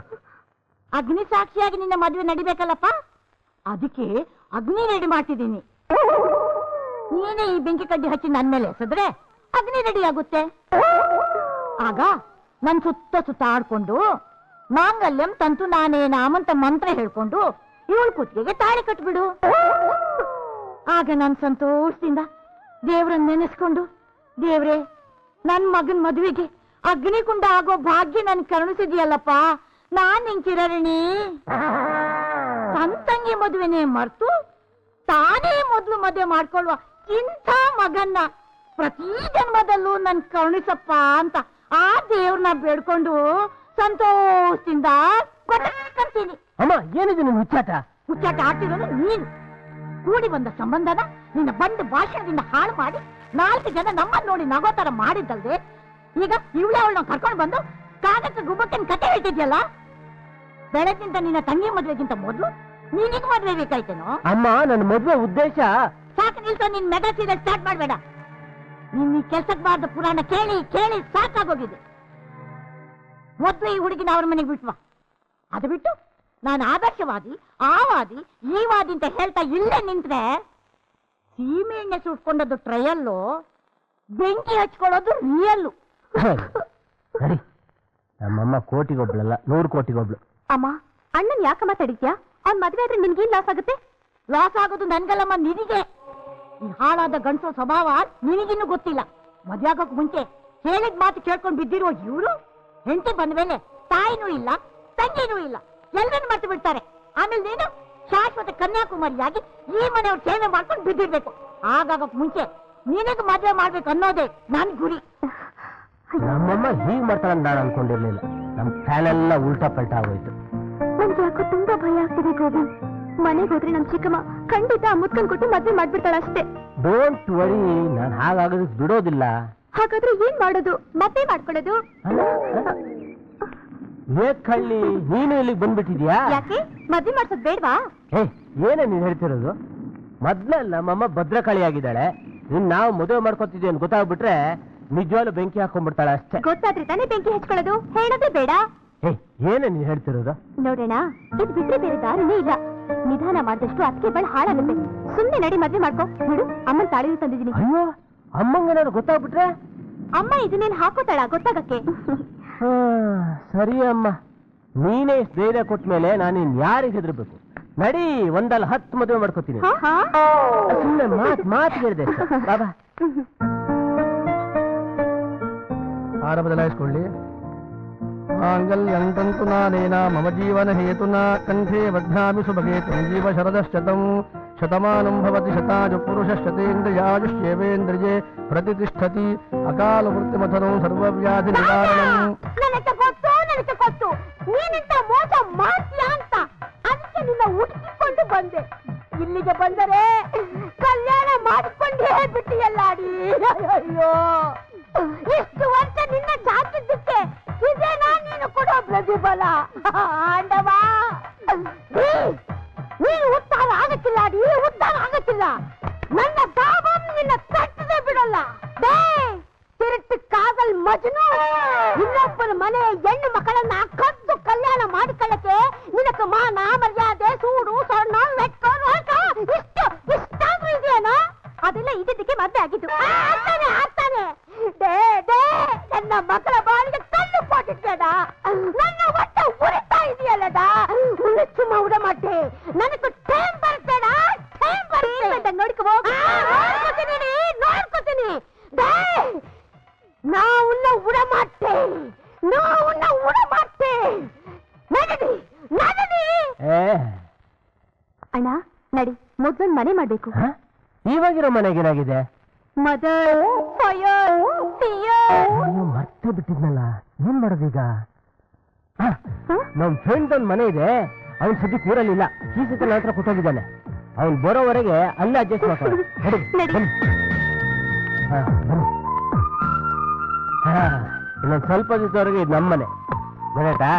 ಅಗ್ನಿ ಸಾಕ್ಷಿಯಾಗಿ ನಿನ್ನ ಮದುವೆ ನಡಿಬೇಕಲ್ಲಪ್ಪ, ಅದಕ್ಕೆ ಅಗ್ನಿ ರೆಡಿ ಮಾಡ್ತಿದ್ದೀನಿ. ನೀನೇ ಈ ಬೆಂಕಿ ಕಡ್ಡಿ ಹಚ್ಚಿ ನನ್ ಮೇಲೆ ಎಸೆದ್ರೆ ಅಗ್ನಿ ರೆಡಿ ಆಗುತ್ತೆ. ಆಗ ನನ್ ಸುತ್ತ ಸುತ್ತ ಆಡ್ಕೊಂಡು ಮಾಂಗಲ್ಯಂ ತಂತು ನಾನೇ ನಾಮಂತ ಮಂತ್ರ ಹೇಳ್ಕೊಂಡು ಇವಳು ಕುತ್ತಿಗೆಗೆ ತಾಳಿ ಕಟ್ಬಿಡು. ಆಗ ನಾನು ಸಂತೋಷದಿಂದ ದೇವ್ರನ್ನ ನೆನೆಸ್ಕೊಂಡು, ದೇವ್ರೆ, ನನ್ ಮಗನ್ ಮದುವೆಗೆ ಅಗ್ನಿಕುಂಡ ಆಗೋ ಭಾಗ್ಯ ನನ್ ಕರುಣಿಸಿದ್ಯಲ್ಲಪ್ಪ, ನಾನ್ ನಿನ್ ಚಿರಋಣಿ. ತಂಗಿ ಮದುವೆನೇ ಮರ್ತು ತಾನೇ ಮೊದಲು ಮದುವೆ ಮಾಡ್ಕೊಳ್ಳುವ ಇಂಥ ಮಗನ್ನ ಪ್ರತಿ ಜನ್ಮದಲ್ಲೂ ನನ್ ಕರುಣಿಸಪ್ಪ ಅಂತ ಆ ದೇವ್ರನ್ನ ಬೇಡ್ಕೊಂಡು ಸಂತೋಷದಿಂದ ಬದುಕ್ತೀನಿ. ಅಮ್ಮ, ಏನಿದೆ ನಿನ್ ಹುಚ್ಚಾಟ? ಹುಚ್ಚಾಟ ಆಡ್ತಿರೋದು ನೀನು. ಕೂಡಿ ಬಂದ ಸಂಬಂಧನ ನಿನ್ನ ಬಂದು ಭಾಷಣದಿಂದ ಹಾಳು ಮಾಡಿ 4 ಜನ ನಮ್ಮನ್ನ ನೋಡಿ ನಗೋ ತರ ಮಾಡಿದ್ದಲ್ದೆ, ಈಗ ಇವಳೇ ಅವಳನ್ನ ಕರ್ಕೊಂಡು ಬಂದು ಕಾಗಕ್ಕೆ ಗುಬ್ಬಕ್ಕನ ಕತೆ ಹೇಳ್ತಿದ್ಯಲ್ಲ. ಬೆಳಗಿಂತ ನಿನ್ನ ತಂಗಿ ಮದ್ವೆಗಿಂತ ಮೊದಲು ನೀನಿಗೆ ಮದ್ವೆ ಬೇಕಾಯ್ತೇನೋ? ಅಮ್ಮ, ನನ್ನ ಮದ್ವೆ ಉದ್ದೇಶ. ಸಾಕು ನಿಲ್ಸೋ, ನಿನ್ ಮೆಗಾ ಸೀರಿಯಲ್ ಸ್ಟಾರ್ಟ್ ಮಾಡ್ಬೇಡ. ನಿನ್ ಈ ಕೆಲ್ಸಕ್ಕೆ ಬಾರ್ದ ಪುರಾಣ ಕೇಳಿ ಕೇಳಿ ಸಾಕಾಗೋಗಿದೆ. ಮೊದ್ಲು ಈ ಹುಡುಗಿನ ಅವ್ರ ಮನೆಗೆ ಬಿಟ್ವಾ. ಅದು ಬಿಟ್ಟು ನಾನು ಆದರ್ಶವಾದಿ, ಆ ವಾದಿ, ಈ ವಾದಿ ಅಂತ ಹೇಳ್ತಾ ಇಲ್ಲೇ ನಿಂತ್ರೆ ಸೀಮೆ ಎಣ್ಣೆ ಸುಟ್ಕೊಂಡದ್ದು ಟ್ರಯಲ್ಲು, ಬೆಂಕಿ ಹಚ್ಕೊಳ್ಳೋದು ರಿಯಲ್ಲು. ಸರಿ, ನಮ್ಮಮ್ಮ ಕೋಟಿಗೊಬ್ಳಲ್ಲ, 100 ಕೋಟಿಗೊಬ್ಳು. ಅಮ್ಮ, ಅಣ್ಣನ್ ಯಾಕಮ್ಮ ತಡಿದ್ಯಾ? ಅವ್ನ್ ಮದ್ವೆ ಆದ್ರೆ ನಿನ್ಗೇನ್ ಲಾಸ್ ಆಗುತ್ತೆ? ಲಾಸ್ ಆಗೋದು ನನ್ಗಲ್ಲಮ್ಮ, ನಿನಗೆ. ಈ ಹಾಳಾದ ಗಂಡಸೋ ಸ್ವಭಾವ ನಿನಗಿನ್ನೂ ಗೊತ್ತಿಲ್ಲ. ಮದುವೆ ಆಗೋಕ್ ಮುಂಚೆ ಹೇಳಿದ ಮಾತು ಕೇಳ್ಕೊಂಡು ಬಿದ್ದಿರೋ ಇವರು ಹೆಂಡತಿ ಬಂದ ಮೇಲೆ ತಾಯಿನೂ ಇಲ್ಲ ತಂಗಿನೂ ಇಲ್ಲ ಎಲ್ಲರನ್ನು ಮರ್ತು ಬಿಡ್ತಾರೆ. ಆಮೇಲೆ ನೀನು ಶಾಶ್ವತ ಕನ್ಯಾಕುಮಾರಿಯಾಗಿ ಈ ಮನೆಯವ್ರ ಸೇವೆ ಮಾಡ್ಕೊಂಡು ಬಿದ್ದಿರ್ಬೇಕು. ಆಗಾಗಕ್ ಮುಂಚೆ ನೀನಿಗೆ ಮದುವೆ ಮಾಡ್ಬೇಕು ಅನ್ನೋದೇ ನನ್ ಗುರಿ. ನಮ್ಮಮ್ಮ ಹೀಗ್ ಮಾಡ್ತಾಳ ನಾನು ಅನ್ಕೊಂಡಿರ್ಲಿಲ್ಲ. ನಮ್ ಪ್ಲಾನ್ ಎಲ್ಲ ಉಲ್ಟಾ ಪಲ್ಟಾ ಆಗೋಯ್ತು. ನನ್ಗೆ ಯಾಕೋ ತುಂಬಾ ಭಯ ಆಗ್ತಿದೆ ಗೋವಿ. ಮನೆಗೆ ಹೋದ್ರೆ ನಮ್ ಚಿಕ್ಕಮ್ಮ ಖಂಡಿತ ಮುತ್ಕೊಂಡ್ ಕೊಟ್ಟು ಮದ್ವೆ ಮಾಡ್ಬಿಡ್ತಾಳ ಅಷ್ಟೇ. ಡೋಂಟ್ ವರಿ, ನಾನು ಹಾಗಾಗೋದಕ್ಕೆ ಬಿಡೋದಿಲ್ಲ. ಹಾಗಾದ್ರೆ ಏನ್ ಮಾಡೋದು? ಮದ್ವೆ ಮಾಡ್ಕೊಳ್ಳೋದು? ಕಳ್ಳಿ, ನೀನು ಇಲ್ಲಿಗೆ ಬಂದ್ಬಿಟ್ಟಿದ್ಯಾ? ಯಾಕೆ ಮದ್ವೆ ಮಾಡ್ಸೋದ್ ಬೇಡ್ವಾ? ಏನೇ ನೀನ್ ಹೇಳ್ತಿರೋದು? ಮೊದ್ಲೆಲ್ಲ ನಮ್ಮಮ್ಮ ಭದ್ರಕಾಳಿ ಆಗಿದ್ದಾಳೆ. ನಾವು ಮದುವೆ ಮಾಡ್ಕೊತಿದ್ವಿ ಅಂತ ಗೊತ್ತಾಗ್ಬಿಟ್ರೆ ನಿಜವಾಗ್ಲೂ ಬೆಂಕಿ ಹಾಕೊಂಡ್ಬಿಡ್ತಾಳೆ ಅಷ್ಟೇ. ಗೊತ್ತಾದ್ರೆ ತಾನೇ ಬೆಂಕಿ ಹಚ್ಕೊಳ್ಳೋದು, ಹೇಳೋದೇ ಬೇಡ. ಏನೇ ನೀನ್ ಹೇಳ್ತಿರೋದು? ನೋಡೋಣ, ಇದ್ ಬಿಟ್ರೆ ಬೇರೆ ದಾರಿನೇ ಇಲ್ಲ. ನಿಧಾನ ಮಾಡಿದಷ್ಟು ಅದಕ್ಕೆ ಬಳ ಹಾಳಾಗುತ್ತೆ. ಸುಮ್ನೆ ನಡಿ ಮದ್ವೆ ಮಾಡ್ಕೊ. ನೋಡು, ಅಮ್ಮನ್ ತಾಳಿ ತಂದಿದ್ದೀನಿ. ಅಯ್ಯೋ, ಅಮ್ಮಂಗೇನಾದ್ರು ಗೊತ್ತಾಗ್ಬಿಟ್ರೆ? ಅಮ್ಮ ಇದನ್ನೇನ್ ಹಾಕೋತಾಳ ಗೊತ್ತಾಗಕ್ಕೆ? ಸರಿ ಅಮ್ಮ, ನೀನೇ ಧೈರ್ಯ ಕೊಟ್ಮೇಲೆ ನಾನು ಯಾರಿಗೆ ಹೆದರ್ಬೇಕು? ನಡಿ, ಒಂದಲ್ಲ 10 ಮದುವೆ ಮಾಡ್ಕೋತೀನಿ. ಸುಮ್ಮನೆ ಮಾತು ಹೇಳಿದೆ ಬಾಬಾ. ಆರ ಬದಲಾಯಿಸ್ಕೊಳ್ಳಿ. ಮಾಂಗಲ್ಯಂತಂತು ನಾನೇನ ಮಮ ಜೀವನ ಹೇತುನ ಕಂಠೆ ಬಧ್ನಾಮಿ ಸುಭಗೆ ಸಂಜೀವ ಶರದಶ್ಶತಂ ಶತಮಾನಂ ಭವತಿ ಶತಾಜ ಪುರುಷ ಶತೇಂದ್ರಿಯಾಯುಷ್ಯೇವೇಂದ್ರಿಯೇ ಪ್ರತಿಷ್ಠತಿ ಅಕಾಲ ಮೃತ್ಯುಮಥನಂ ಸರ್ವವ್ಯಾಧಿ ನಿವಾರಣಂ. ನನಗೆ ಗೊತ್ತು ನೀನಿಂತ ಮೋಸ ಮಾಡ್ತೀಯ ಅಂತ, ಅದಕ್ಕೆ ನಿನ್ನ ಹುಡುಕಿಕೊಂಡು ಬಂದೆ. ಇಲ್ಲಿಗೆ ಬಂದರೆ ಕಲ್ಯಾಣ ಮಾಡಿಕೊಂಡೇ ಬಿಟ್ಟಿಯಲ್ಲಾಡಿ. ಅಯ್ಯೋ, ಇಷ್ಟು ವರ್ಷ ನಿನ್ನ ಜಾತಿದ್ದಕ್ಕೆ ಇದೇನಾ ನೀನು ಕೊಡೋ ಪ್ರತಿಫಲ? ಆಂಡವ, ನೀನು ಉದ್ಧಾರ ಆಗಕ್ಕಿಲ್ಲ ಅಡಿ, ಉದ್ಧಾರ ಆಗಕ್ಕಿಲ್ಲ. ನನ್ನ ಸಾಬಂ ನಿನ್ನ ಕಟ್ಟದೆ ಬಿಡಲ್ಲ. ತಿರುಟ್ಟು ಕಾಗಲ್ ಮಜ್ನು ಇನ್ನೊಬ್ಬನ ಮನೆ ಹೆಣ್ಣು ಮಕ್ಕಳನ್ನ ಕದ್ದು ಕಲ್ಯಾಣ ಮಾಡಿಕೊಳ್ಳಕ್ಕೆ ನಿನಕ್ಕೆ ಮಾನ ಮರ್ಯಾದೆ ಸೂಡು ಸೊಣ್ಣ ಇಷ್ಟಾದ್ರೂ ಇದೆಯೇನೋ? ಅದೆಲ್ಲ ಇದ್ದಕ್ಕೆ ಮದ್ವೆ ಆಗಿದ್ದು. ಆಗ್ತಾನೆ ನನ್ನ ಮಕ್ಕಳ ಬಾಳಿಗೆ ಕಲ್ಲು ಪೋಟಿಟ್ಬೇಡ. ನನ್ನ ಹೊಟ್ಟೆ ಉರಿತಾ ಇದೆಯಲ್ಲದ ಸುಮ್ಮ ಉಡ ಮಾಡೆ. ನನಗೆ ಟೈಮ್ ಬರ್ತೇಡ, ಟೈಮ್ ಬರ್ತೇನೆ. ನೋಡ್ಕೋತೀನಿ. ನಾವು ಉಡ ಮಾಡೆ. ನಡಿ. ಅಣ್ಣ ನಡಿ, ಮೊದ್ಲೊಂದ್ ಮನೆ ಮಾಡ್ಬೇಕು. ಇವಾಗಿರೋ ಮನೆಗೇನಾಗಿದೆ? ಮತ್ತೆ ಬಿಟ್ಟಿದ್ನಲ್ಲ, ಏನ್ ಮಾಡೋದೀಗ? ನಮ್ ಫ್ರೆಂಡ್ ಒಂದ್ ಮನೆ ಇದೆ, ಅವ್ನ್ ಸದ್ಯಕ್ಕೆ ಊರಲ್ಲಿಲ್ಲ. ಈ ಸತಿ ನನ್ನ ಹತ್ರ ಕೂತೋಗಿದ್ದಾನೆ. ಅವ್ನ್ ಬರೋವರೆಗೆ ಅಲ್ಲೇ ಅಡ್ಜಸ್ಟ್ ಮಾಡ್ತಾರೆ. ಇನ್ನೊಂದ್ ಸ್ವಲ್ಪ ದಿವಸವರೆಗೆ ಇದು ನಮ್ಮನೆ. ಬರೇಟಾ?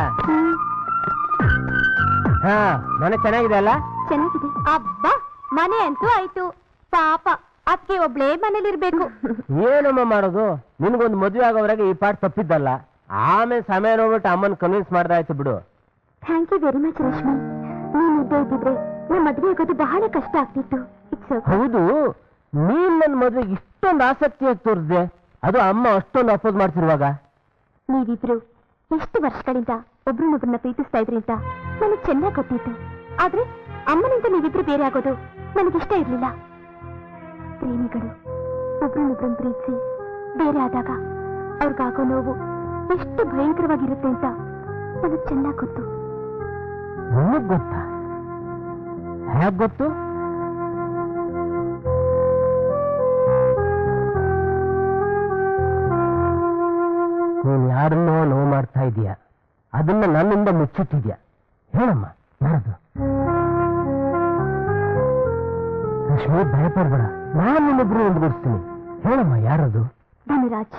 ಮನೆ ಚೆನ್ನಾಗಿದೆ ಅಲ್ಲ? ಚೆನ್ನಾಗಿದೆ. ಅಬ್ಬಾ, ಮನೆ ಅಂತೂ ಆಯ್ತು. ಪಾಪ ಅದಕ್ಕೆ ಒಬ್ಳೇ ಮನೇಲಿರ್ಬೇಕು. ಏನಮ್ಮ ಮಾಡೋದು? ನಿನ್ಗೊಂದು ಮದುವೆ ಆಗೋವರೆಗೆ ಈ ಪಾಠ ತಪ್ಪಿದ್ದಲ್ಲ. ಆಮೇಲೆ ಸಮಯ ನೋಡ್ಬಿಟ್ಟು ಅಮ್ಮನ್ ಕನ್ವಿನ್ಸ್ ಮಾಡ್ದಾಯ್ತು ಬಿಡು. Thank you very much Rashmi. ನೀನ್ ಇದ್ದೇ ಇದ್ದಿದ್ರೆ ನಮ್ಮ ಮದುವೆ ಆಗೋದು ಬಹಳ ಕಷ್ಟ ಆಗ್ತಿತ್ತು. ಹೌದು, ನೀನ್ ನನ್ನ ಮದುವೆಗೆ ಇಷ್ಟೊಂದು ಆಸಕ್ತಿಯಾಗಿ ತೋರಿಸಿದೆ, ಅದು ಅಮ್ಮ ಅಷ್ಟೊಂದು ಅಪೋಸ್ ಮಾಡ್ತಿರುವಾಗ. ನೀವಿಬ್ರು ಎಷ್ಟು ವರ್ಷಗಳಿಂದ ಒಬ್ರನ್ನೊಬ್ರನ್ನ ಪ್ರೀತಿಸ್ತಾ ಇದ್ರಿ ಅಂತ ನನಗೆ ಚೆನ್ನಾಗಿ ಗೊತ್ತಿತ್ತು. ಆದ್ರೆ ಅಮ್ಮನಿಂದ ನೀವಿಬ್ರು ಬೇರೆ ಆಗೋದು ನನಗಿಷ್ಟ ಇರ್ಲಿಲ್ಲ. ಪ್ರೇಮಿಗಳು ಒಬ್ರನ್ನೊಬ್ರನ್ನ ಪ್ರೀತಿಸಿ ಬೇರೆ ಆದಾಗ ಅವ್ರಿಗಾಗೋ ನೋವು ಎಷ್ಟು ಭಯಂಕರವಾಗಿರುತ್ತೆ ಅಂತ ನನಗೆ ಚೆನ್ನಾಗಿ ಗೊತ್ತು. ನನಗ್ ಗೊತ್ತಾ? ಹೇಗ್ ಗೊತ್ತು? ನೀನ್ ಯಾರನ್ನೋ ನೋವು ಮಾಡ್ತಾ ಇದೀಯ, ಅದನ್ನ ನನ್ನಿಂದ ಮುಚ್ಚಿಟ್ಟಿದ್ಯಾ. ಹೇಳಮ್ಮ, ಯಾರದು? ರಶ್ಮಿ, ಭಯಪಡ್ಬೇಡ, ನಾನು ನಿನ್ನೊಬ್ರು ಒಂದುಗೂಡಿಸ್ತೀನಿ. ಹೇಳಮ್ಮ, ಯಾರದು? ಧನರಾಜ್.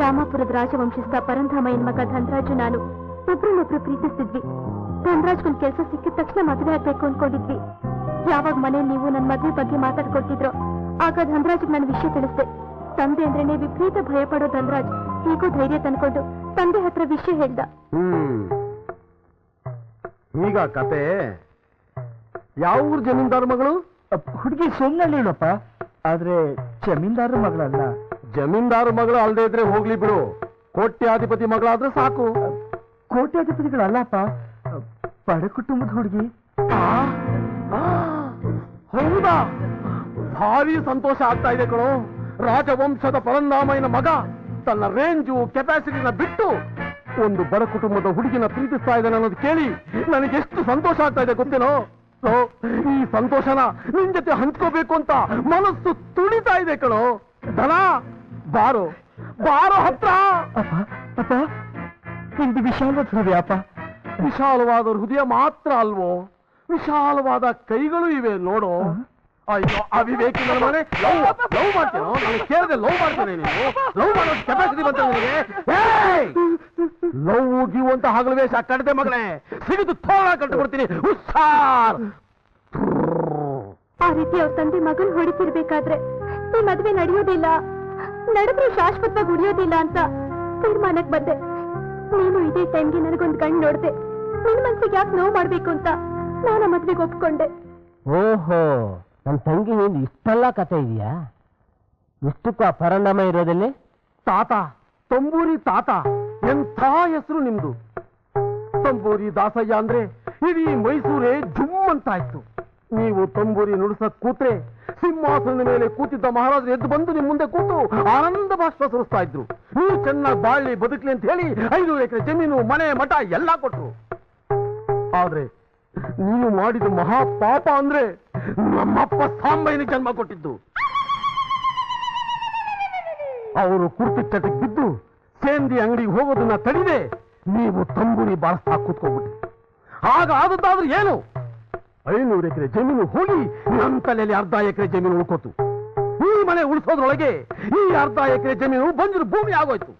ರಾಮಾಪುರದ ರಾಜವಂಶಸ್ಥ ಪರಂಧಾಮಯ್ಯನ ಮಗ ಧನರಾಜು ನಾನು ಒಬ್ರನ್ನೊಬ್ರು ಪ್ರೀತಿಸ್ತಿದ್ವಿ. ಧನರಾಜ್ಗೊಂದು ಕೆಲಸ ಸಿಕ್ಕಿದ ತಕ್ಷಣ ಮದುವೆ ಆಗ್ಬೇಕು ಅನ್ಕೊಂಡಿದ್ವಿ. ಯಾವಾಗ ಮನೇಲಿ ನೀವು ನನ್ನ ಮದುವೆ ಬಗ್ಗೆ ಮಾತಾಡ್ಕೊಳ್ತಿದ್ರು, ಆಗ ಧನರಾಜ್ಗೆ ನನ್ನ ವಿಷಯ ತಿಳಿಸ್ದೆ. ತಂದೆ ಅಂದ್ರೇನೆ ವಿಪರೀತ ಭಯ ಪಡೋ ಧನರಾಜ್ ಹೀಗೂ ಧೈರ್ಯ ತಂದ್ಕೊಂಡು ತಂದೆ ಹತ್ರ ವಿಷಯ ಹೇಳ್ದ. ಈಗ ಕತೆ ಯಾವ ಊರ್ ಜಮೀನ್ದಾರ ಮಗಳು? ಹುಡುಗಿ ಸೋಮನಹಳ್ಳಿಯಪ್ಪ, ಆದ್ರೆ ಜಮೀನ್ದಾರ ಮಗಳಲ್ಲ. ಜಮೀನ್ದಾರ ಮಗಳು ಅಲ್ದೇ ಇದ್ರೆ ಹೋಗ್ಲಿ ಬಿಡು, ಕೋಟ್ಯಾಧಿಪತಿ ಮಗಳಾದ್ರೆ ಸಾಕು. ಕೋಟ್ಯಾಧಿಪತಿಗಳಲ್ಲಪ್ಪ, ಬಡ ಕುಟುಂಬದ ಹುಡುಗಿ. ಹೌದಾ? ಭಾರಿ ಸಂತೋಷ ಆಗ್ತಾ ಇದೆ ಕಣೋ. ರಾಜವಂಶದ ಪರಂಧಾಮಯ್ಯನ ಮಗ ತನ್ನ ರೇಂಜು ಕೆಪಾಸಿಟಿನ ಬಿಟ್ಟು ಒಂದು ಬಡ ಕುಟುಂಬದ ಹುಡುಗಿನ ಪ್ರೀತಿಸ್ತಾ ಇದ್ದಾನೆ ಅನ್ನೋದು ಕೇಳಿ ನನಗೆ ಎಷ್ಟು ಸಂತೋಷ ಆಗ್ತಾ ಇದೆ ಗೊತ್ತೇನೋ. ಈ ಸಂತೋಷನ ನಿನ್ ಜೊತೆ ಹಂಚ್ಕೋಬೇಕು ಅಂತ ಮನಸ್ಸು ತುಳಿತಾ ಇದೆ ಕಣೋ. ಧನ ಬಾರೋ ಬಾರೋ ಹತ್ರ. ಅಪ್ಪ ನಿಮ್ದು ವಿಶಾಲವಾದ ಹೃದಯ ಅಪ್ಪ. ವಿಶಾಲವಾದ ಹೃದಯ ಮಾತ್ರ ಅಲ್ವೋ, ವಿಶಾಲವಾದ ಕೈಗಳು ಇವೆ ನೋಡೋ. ಅಯ್ಯೋ ಅವಿವೇಕಿ ನನ್ನ ಮನೆ. ಲವ್ ಮಾಡ್ತೇನೋ? ನನಗೆ ಕೇಳಿದೆ ಲವ್ ಮಾಡ್ತೇನೆ. ನೀವು ಲವ್ ಮಾಡೋ ಕೆಪಾಸಿಟಿ ಬಂತ ನಿನಗೆ? ಲವ್ ಗೀವು ಅಂತ ಹಗಲು ವೇಷ ಕಡದೆ ಮಗಳೇ, ಸಿಗಿದು ತೋಳ ಕಟ್ಟಿಕೊಡ್ತೀನಿ. ಹುಷಾರ್. ಆ ರೀತಿ ಅವ್ರ ತಂದೆ ಮಗನ್ ಹೊಡಿತಿರ್ಬೇಕಾದ್ರೆ ಈ ಮದ್ವೆ ನಡೆಯೋದಿಲ್ಲ, ನಡೆದ್ರೆ ಶಾಶ್ವತವಾಗಿ ಉಳಿಯೋದಿಲ್ಲ ಅಂತ ತೀರ್ಮಾನಕ್ಕೆ ಬಂದೆ. ನೀನು ಇದೇ ಟೈಮ್ಗೆ ನನಗೊಂದು ಗಂಡು ನೋಡ್ದೆ. ನಿನ್ ಮನ್ಸಿಗೆ ಯಾಕೆ ನೋವು ಮಾಡ್ಬೇಕು ಅಂತ ನಾನು ಮದ್ವೆಗೆ ಒಪ್ಕೊಂಡೆ. ಓಹೋ, ನನ್ನ ತಂಗಿ ಹಿಂದೆ ಇಷ್ಟೆಲ್ಲ ಕತೆ ಇದೆಯಾ? ಇಷ್ಟಕ್ಕೂ ಆ ಪರಂಡಮ ಇರೋದಲ್ಲಿ? ತಾತ, ತಂಬೂರಿ ತಾತ, ಎಂಥ ಹೆಸರು ನಿಮ್ದು. ತಂಬೂರಿ ದಾಸಯ್ಯ ಅಂದ್ರೆ ಇಡೀ ಮೈಸೂರೇ ಜುಮ್ ಅಂತಾಯ್ತು. ನೀವು ತಂಬೂರಿ ನುಡಿಸಕ್ ಕೂತ್ರೆ ಸಿಂಹಾಸನದ ಮೇಲೆ ಕೂತಿದ್ದ ಮಹಾರಾಜರು ಎದ್ದು ಬಂದು ನಿಮ್ ಮುಂದೆ ಕೂತು ಆನಂದ ಭಾಷ್ಪ ಸುರಿಸ್ತಾ ಇದ್ರು. ನೀವು ಚೆನ್ನಾಗಿ ಬಾಳ್ಲಿ ಬದುಕ್ಲಿ ಅಂತ ಹೇಳಿ 5 ಎಕರೆ ಜಮೀನು, ಮನೆ, ಮಠ ಎಲ್ಲ ಕೊಟ್ರು. ಆದ್ರೆ ನೀವು ಮಾಡಿದ ಮಹಾಪಾಪ ಅಂದ್ರೆ ನಮ್ಮಪ್ಪ ಸಾಂಬಯ್ಯನ ಜನ್ಮ ಕೊಟ್ಟಿದ್ದು. ಅವರು ಕುರ್ತಿ ಚಟಕ್ಕೆ ಬಿದ್ದು ಸೇಂದಿ ಅಂಗಡಿಗೆ ಹೋಗೋದನ್ನ ತಡಿದೆ ನೀವು ತಂಬೂರಿ ಬಾರಿಸ್ತಾ ಕೂತ್ಕೊಂಡ್ಬಿಟ್ರಿ. ಆಗ ಆದದ್ದಾದ್ರೂ ಏನು? 500 ಎಕರೆ ಜಮೀನು ಹೋಗಿ ನನ್ನ ತಲೆಯಲ್ಲಿ 1/2 ಎಕರೆ ಜಮೀನು ಉಳ್ಕೋತು. ಈ ಮನೆ ಉಳಿಸೋದ್ರೊಳಗೆ ಈ 1/2 ಎಕರೆ ಜಮೀನು ಬಂದಿರೋ ಭೂಮಿ ಆಗೋಯ್ತು.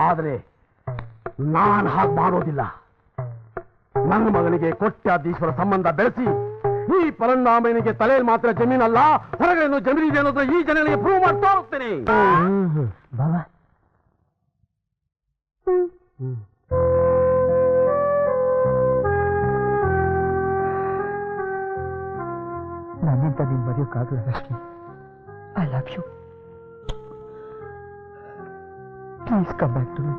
ಆದ್ರೆ ನಾನು ಹಾಗೆ ಮಾಡೋದಿಲ್ಲ. ನನ್ನ ಮಗನಿಗೆ ಕೋಟ್ಯಾಧೀಶ್ವರ ಸಂಬಂಧ ಬೆಳೆಸಿ ಈ ಪರಂಧಾಮಯ್ಯನಿಗೆ ತಲೆಯಲ್ಲಿ ಮಾತ್ರ ಜಮೀನಲ್ಲ, ಹೊರಗಡೆ ಜಮೀನಿದೆ ಅನ್ನೋದ್ರ ಈ ಜನಗಳಿಗೆ ಪ್ರೂವ್ ಮಾಡ್ತಾ ಹೋಗ್ತೇನೆ. ಬಾಬಾ ನನ್ನಿಂದ ನೀನ್ ಬರೆಯೋಕ್ಕಾಗಲ್ಲ Rashmi. I love you. Please come back to me.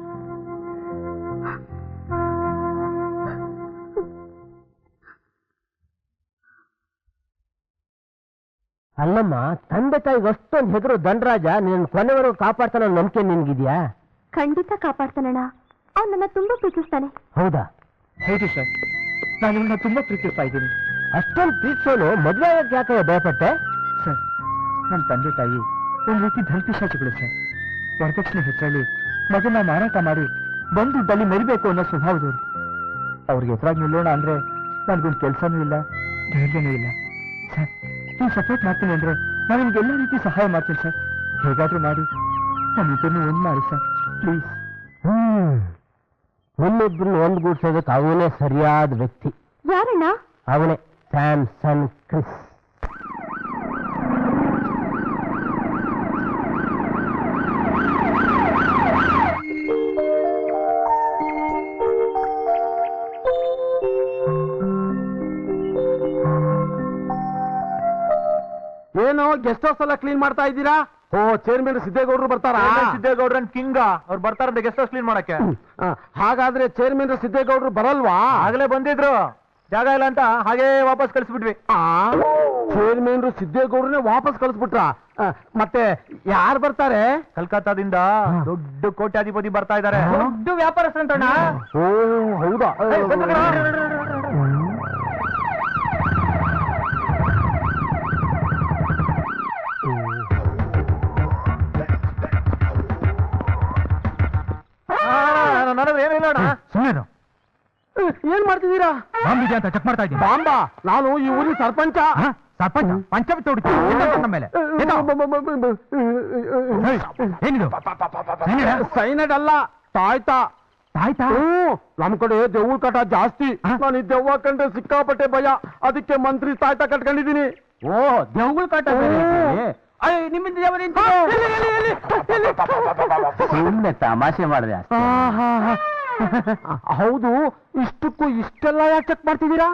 ಅಲ್ಲಮ್ಮ, ತಂದೆ ತಾಯಿಗೆ ಅಷ್ಟೊಂದು ಹೆದರು ದಂಡರಾಜ ನಿನ್ನ ಕೊನೆವರೆಗೂ ಕಾಪಾಡ್ತಾನ ನಂಬಿಕೆ ನಿನ್ಗಿದ್ಯಾ? ಖಂಡಿತ ಕಾಪಾಡ್ತಾನಣ್ಣ. ಅವ್ನು ನನ್ನ ತುಂಬಾ ಪ್ರೀತಿಸ್ತಾನೆ. ಹೌದಾ? ಹೌದು ಸರ್, ನಾನು ಇವನ್ನ ತುಂಬಾ ಪ್ರೀತಿಸ್ತಾ ಇದ್ದೀನಿ. ಅಷ್ಟೊಂದು ಪ್ರೀತಿಸೋನು ಮದುವೆ ಯಾಕೆ ಭಯಪಟ್ಟೆ? ಸರ್, ನಮ್ಮ ತಂದೆ ತಾಯಿ ಒಂದು ರೀತಿ ಧಲ್ಪಿಶಾಚಿಗಳು ಸರ್. ವರದಕ್ಷಿಣೆ ಹೆಸರಲ್ಲಿ ಮಗನ ಮಾರಾಟ ಮಾಡಿ ಬಂದಿದ್ದಲ್ಲಿ ಮರಿಬೇಕು ಅನ್ನೋ ಸ್ವಭಾವದವರು. ಅವ್ರಿಗೆ ಎದುರಾಗಿ ನಿಲ್ಲೋಣ ಅಂದ್ರೆ ನನಗೊಂದು ಕೆಲಸನೂ ಇಲ್ಲ, ಧೈರ್ಯನೂ ಇಲ್ಲ. ಸರ್, ನೀವು ಸಪೋರ್ಟ್ ಮಾಡ್ತೀನಿ ಅಂದ್ರೆ ನಾನು ನಿಮ್ಗೆ ಎಲ್ಲ ರೀತಿ ಸಹಾಯ ಮಾಡ್ತೀನಿ ಸರ್. ಹೇಗಾದ್ರೂ ಮಾಡಿ ನಮ್ಮಿಬ್ಬರನ್ನು ಒಂದು ಮಾಡಿ ಸರ್, ಪ್ಲೀಸ್. ನಿಮ್ಮಿಬ್ಬರನ್ನು ಒಂದುಗೂಡ್ಸೋದಕ್ಕೆ ಅವನೇ ಸರಿಯಾದ ವ್ಯಕ್ತಿ. ಯಾರಣ್ಣ? ಅವನೇ ಸ್ಯಾಮ್ಸನ್ ಕ್ರಿಸ್. ಏನೋ ಗೆಸ್ಟ್ ಹೌಸ್ ಎಲ್ಲ ಕ್ಲೀನ್ ಮಾಡ್ತಾ ಇದ್ದೀರಾ? ಓ, ಚೇರ್ಮನ್ ಸಿದ್ದೇಗೌಡರು ಬರ್ತಾರಾ? ಸಿದ್ದೇಗೌಡ್ರನ್ ಕಿಂಗ ಅವ್ರು ಬರ್ತಾರಂತೆ ಗೆಸ್ಟ್ ಹೌಸ್ ಕ್ಲೀನ್ ಮಾಡಕ್ಕೆ. ಹಾಗಾದ್ರೆ ಚೇರ್ಮನ್ ಸಿದ್ದೇಗೌಡರು ಬರಲ್ವಾ? ಆಗಲೇ ಬಂದಿದ್ರು, ಜಾಗ ಇಲ್ಲ ಅಂತ ಹಾಗೇ ವಾಪಸ್ ಕಳಿಸ್ಬಿಟ್ವಿ. ಚೇರ್ಮನ್ ಸಿದ್ದೇಗೌಡ್ರನ್ನೇ ವಾಪಸ್ ಕಳಿಸ್ಬಿಟ್ರ? ಮತ್ತೆ ಯಾರು ಬರ್ತಾರೆ? ಕಲ್ಕತ್ತಾದಿಂದ ದೊಡ್ಡ ಕೋಟ್ಯಾಧಿಪತಿ ಬರ್ತಾ ಇದ್ದಾರೆ. ದೊಡ್ಡ ವ್ಯಾಪಾರಸ್ಥರಂತಣ್ಣ. ಓ ಹೌದಾ? ಏನಿಲ್ಲ ಸುಮ್ಮನೆ ಏನ್ ಮಾಡ್ತಿದ್ದೀರಾ? ಬಾಂಬಿದೆ ಅಂತ ಚೆಕ್ ಮಾಡ್ತಾ ಇದ್ದೀನಿ. ಬಾಂಬಾ? ನಾನು ಈ ಊರಿನ ಸರ್ಪಂಚ. ಸರ್ಪಂಚ ಪಂಚಾಯತ್ ಹೊಡಿತೀನಿ ಮೇಲೆ. ಏನಿದು? ಸೈನಡ್ ಅಲ್ಲ, ತಾಯ್ತಾ. ತಾಯ್ತಾ? ನಮ್ ಕಡೆ ದೆವ್ವ ಕಟ ಜಾಸ್ತಿ. ನಾನು ಈ ದೆವ್ವ ಕಂಡ್ರೆ ಸಿಕ್ಕಾಪಟ್ಟೆ ಭಯ, ಅದಕ್ಕೆ ಮಂತ್ರಿ ತಾಯ್ತಾ ಕಟ್ಕೊಂಡಿದ್ದೀನಿ. ಓ, ದೆವ್ಗಳ ಕಾಟ. ನಿಮ್ಮಿಂದ ಸುಮ್ಮನೆ ತಮಾಷೆ ಮಾಡಿದೆ. ಹೌದು, ಇಷ್ಟಕ್ಕೂ ಇಷ್ಟೆಲ್ಲ ಯಾಕೆ ಚೆಕ್ ಮಾಡ್ತಿದ್ದೀರಾ?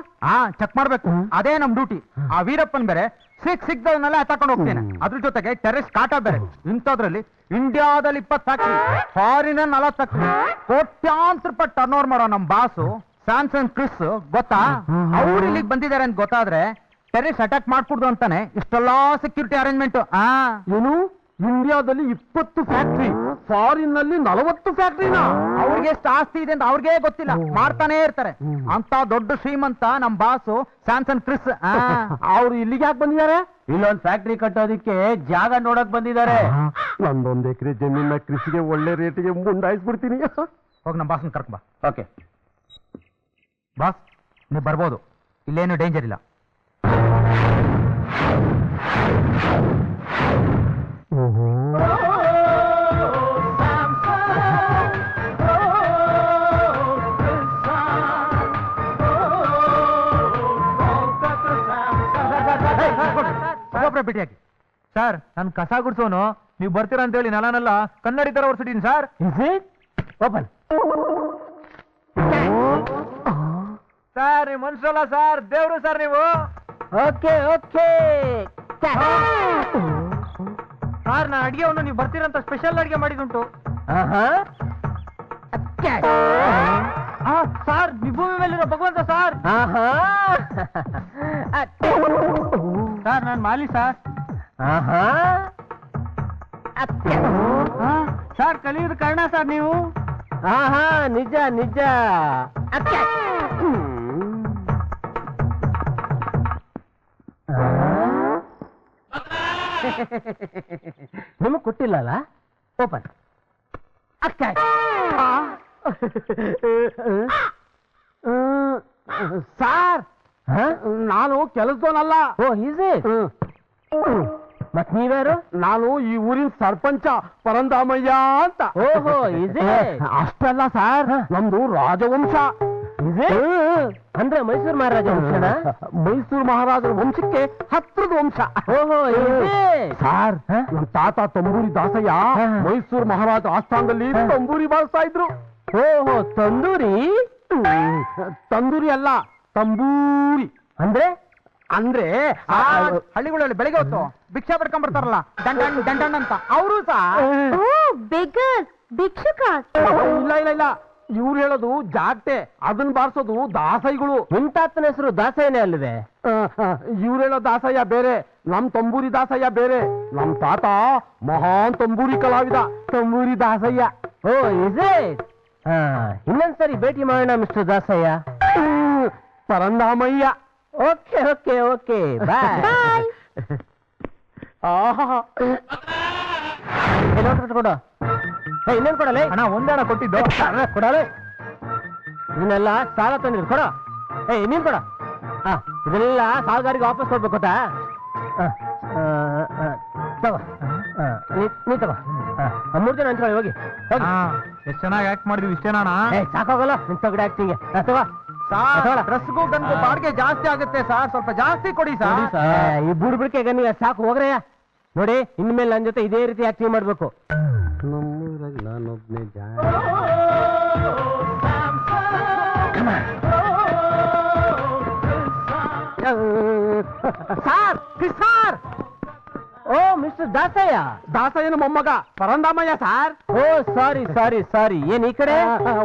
ಚೆಕ್ ಮಾಡ್ಬೇಕು, ಅದೇ ನಮ್ ಡ್ಯೂಟಿ. ಆ ವೀರಪ್ಪನ್ ಬೇರೆ ಸಿಕ್ದವನ್ನೆಲ್ಲ ಎತ್ತಾಕೊಂಡು ಹೋಗ್ತೇನೆ. ಅದ್ರ ಜೊತೆಗೆ ಟೆರೆಸ್ ಕಾಟ ಬೇರೆ. ಇಂಥದ್ರಲ್ಲಿ ಇಂಡಿಯಾದಲ್ಲಿ 20 ಫ್ಯಾಕ್ಟ್ರಿ, ಫಾರಿನ್ 40 ಫ್ಯಾಕ್ಟ್ರಿ, ಕೋಟ್ಯಾಂತರ ರೂಪಾಯಿ ಟರ್ನ್ ಓವರ್ ಮಾಡೋ ನಮ್ ಬಾಸು ಸ್ಯಾಮ್ಸನ್ ಕ್ರಿಸ್ ಗೊತ್ತಾ? ಅವ್ರು ಇಲ್ಲಿಗೆ ಬಂದಿದ್ದಾರೆ ಅಂತ ಗೊತ್ತಾದ್ರೆ ಟೆರೆಸ್ ಅಟ್ಯಾಕ್ ಮಾಡ್ಕೊಡ್ದು ಅಂತಾನೆ ಇಷ್ಟೆಲ್ಲಾ ಸೆಕ್ಯೂರಿಟಿ ಅರೇಂಜ್ಮೆಂಟ್. ಏನು ಇಂಡಿಯಾದಲ್ಲಿ 20 ಫ್ಯಾಕ್ಟ್ರಿ, ಫಾರಿನ್ ನಲ್ಲಿ 40 ಫ್ಯಾಕ್ಟ್ರಿನಾ? ಅವ್ರಿಗೆ ಎಷ್ಟು ಆಸ್ತಿ ಇದೆ ಅಂತ ಅವ್ರಿಗೆ ಗೊತ್ತಿಲ್ಲ, ಮಾಡ್ತಾನೆ ಇರ್ತಾರೆ. ಅಂತ ದೊಡ್ಡ ಶ್ರೀಮಂತ ನಮ್ ಬಾಸು ಸ್ಯಾಮ್ಸನ್ ಕ್ರಿಸ್. ಅವ್ರು ಇಲ್ಲಿಗೆ ಯಾಕೆ ಬಂದಿದ್ದಾರೆ? ಇಲ್ಲೊಂದು ಫ್ಯಾಕ್ಟ್ರಿ ಕಟ್ಟೋದಿಕ್ಕೆ ಜಾಗ ನೋಡಕ್ ಬಂದಿದ್ದಾರೆ. ನಂದೊಂದು ಎಕರೆ ಜಮೀನ ಕೃಷಿಗೆ ಒಳ್ಳೆ ರೇಟಿಗೆ ಮುಂದಾಯಿಸ್ಬಿಡ್ತೀನಿ. ಹೋಗಿ ನಮ್ ಬಾಸ್ನ ಕರ್ಕೊಂಡ್ ಬಾ. ಓಕೆ ಬಾಸ್, ನೀವು ಬರ್ಬೋದು, ಇಲ್ಲೇನು ಡೇಂಜರ್ ಇಲ್ಲ. ಭೇಟಿಯಾಗಿ ಸರ್, ನಾನು ಕಸ ಗುಡ್ಸೋನು, ನೀವು ಬರ್ತೀರಾ ಅಂತ ಹೇಳಿ ನೆಲನೆಲ್ಲ ಕನ್ನಡಿ ತರ ಒರ್ಸಿದ್ದೀನಿ ಸರ್. ಓಪನ್ ಸರ್, ನೀವು ಮನುಷ್ಯರಲ್ಲ ಸರ್, ದೇವ್ರು ಸರ್ ನೀವು. ಓಕೆ ಓಕೆ ಸರ್, ನಾನು ಅಡಿಗೆ ನೀವು ಬರ್ತೀರಂತ ಸ್ಪೆಷಲ್ ಅಡಿಗೆ ಮಾಡಿದುಂಟು. ಸರ್, ನೀವು ಭೂಮಿ ಮೇಲಿರೋ ಭಗವಂತ ಸರ್. ಸರ್, ನಾನು ಮಾಲಿ ಸರ್. ಸರ್, ಕಲಿಯೋದು ಕರ್ಣ ಸರ್ ನೀವು. ನಿಜ ನಿಜ. ನಿಮಗ್ ಕೊಟ್ಟಿಲ್ಲಲ್ಲ? ಓಪನ್. ಸಾರ್, ನಾನು ಕೆಲಸದವನಲ್ಲ. ಓ ಈಸಿ. ಮತ್ ನೀವ್ಯಾರು? ನಾನು ಈ ಊರಿನ ಸರ್ಪಂಚ ಪರಂದಾಮಯ್ಯ ಅಂತ. ಓಹೋ ಈಸಿ. ಅಷ್ಟಲ್ಲ ಸಾರ್, ನಮ್ದು ರಾಜವಂಶ. ಅಂದ್ರೆ ಮೈಸೂರು ಮಹಾರಾಜ ವಂಶನ? ಮೈಸೂರು ಮಹಾರಾಜರ ವಂಶಕ್ಕೆ ಹತ್ರದ ವಂಶ. ಓಹೋ ಸಾರ್, ನಮ್ ತಾತ ತಂಬೂರಿ ದಾಸಯ್ಯ ಮೈಸೂರು ಮಹಾರಾಜ ಆಸ್ಥಾನದಲ್ಲಿ ತಂಬೂರಿ ಬಾರಿಸ್ತಾ ಇದ್ರು. ಓಹೋ ತಂದೂರಿ? ತಂದೂರಿ ಅಲ್ಲ, ತಂಬೂರಿ. ಅಂದ್ರೆ ಅಂದ್ರೆ ಹಳ್ಳಿಗಳಲ್ಲಿ ಬೆಳಿಗ್ಗೆ ಹೊತ್ತು ಭಿಕ್ಷಾ ಪಡ್ಕೊಂಡ್ ಬರ್ತಾರಲ್ಲ, ದಂಡನ್ ದಂಡನ್ ಅಂತ, ಅವರು ಭಿಕ್ಷುಕ. ಇಲ್ಲ ಇಲ್ಲ ಇಲ್ಲ, ಇವ್ರು ಹೇಳೋದು ಜಾಗ್ಟೆ, ಅದನ್ನ ಬಾರಿಸೋದು ದಾಸೈಗಳು. ನಿಂತಾತನ ಹೆಸರು ದಾಸಯ್ಯನೇ ಅಲ್ವೇ? ಇವ್ರು ಹೇಳೋ ದಾಸಯ್ಯ ಬೇರೆ, ನಮ್ ತಂಬೂರಿ ದಾಸಯ್ಯ ಬೇರೆ. ನಮ್ ತಾತ ಮಹಾನ್ ತಂಬೂರಿ ಕಲಾವಿದ, ತಂಬೂರಿ ದಾಸಯ್ಯ. ಓ ಇದೆ. ಇನ್ನೊಂದ್ಸರಿ ಭೇಟಿ ಮಾಡೋಣ mister Dasaiah. Parandamaiah. Okay okay okay bye. ಕೊಡು. ಇನ್ನೇನ್ ಕೊಡಲೇ? ಹಣ ಒಂದಣ ಕೊಟ್ಟಿದ್ದು ಕೊಡಲೇ. ಇದನ್ನೆಲ್ಲ ಸಾಲ ತಂದಿದ್ರು, ಕೊಡ. ನೀನ್ ಕೊಡ. ಇದನ್ನೆಲ್ಲ ಸಾಲಗಾರಿಗೆ ವಾಪಸ್ ಕೊಡ್ಬೇಕು ಗೊತ್ತಾ? ತಗೋ, ನೀ ತಗೋ. 3 ಜನ ಹಂಚ್ಕೊಳ್ಳಿ, ಹೋಗಿ. ಎಷ್ಟು ಚೆನ್ನಾಗಿ ಆಕ್ಟ್ ಮಾಡಿದ್ವಿ, ಇಷ್ಟೇನಾ? ಸಾಕಾಗಲ್ಲ ನಿನ್ ತಗಡೆ ಆಕ್ಟಿಂಗ್. ತಗೋ. ಡ್ರೆಸ್ಗೂ ಗನ್ಗೂ ಬಾಡಿಗೆ ಜಾಸ್ತಿ ಆಗುತ್ತೆ ಸರ್, ಸ್ವಲ್ಪ ಜಾಸ್ತಿ ಕೊಡಿ ಸರ್. ಈ ಬುಡ್ಬಿಡ್ಕೆ ಗನ್ನಿಗೆ ಸಾಕು, ಹೋಗ್ರಯ್ಯ. ನೋಡಿ, ಇನ್ಮೇಲೆ ನನ್ನ ಜೊತೆ ಇದೇ ರೀತಿ ಆಕ್ಟಿಂಗ್ ಮಾಡ್ಬೇಕು. ನಾನೊಬ್ನೇ ಸಾರ್, ಸಾರ್. ಓ ಮಿಸ್ಟರ್ ದಾಸಯ್ಯ. ದಾಸಯ್ಯನ ಮೊಮ್ಮಗ ಪರಂದಾಮಯ್ಯ ಸಾರ್. ಓ ಸಾರಿ ಸಾರಿ ಸಾರಿ. ಏನ್ ಈ ಕಡೆ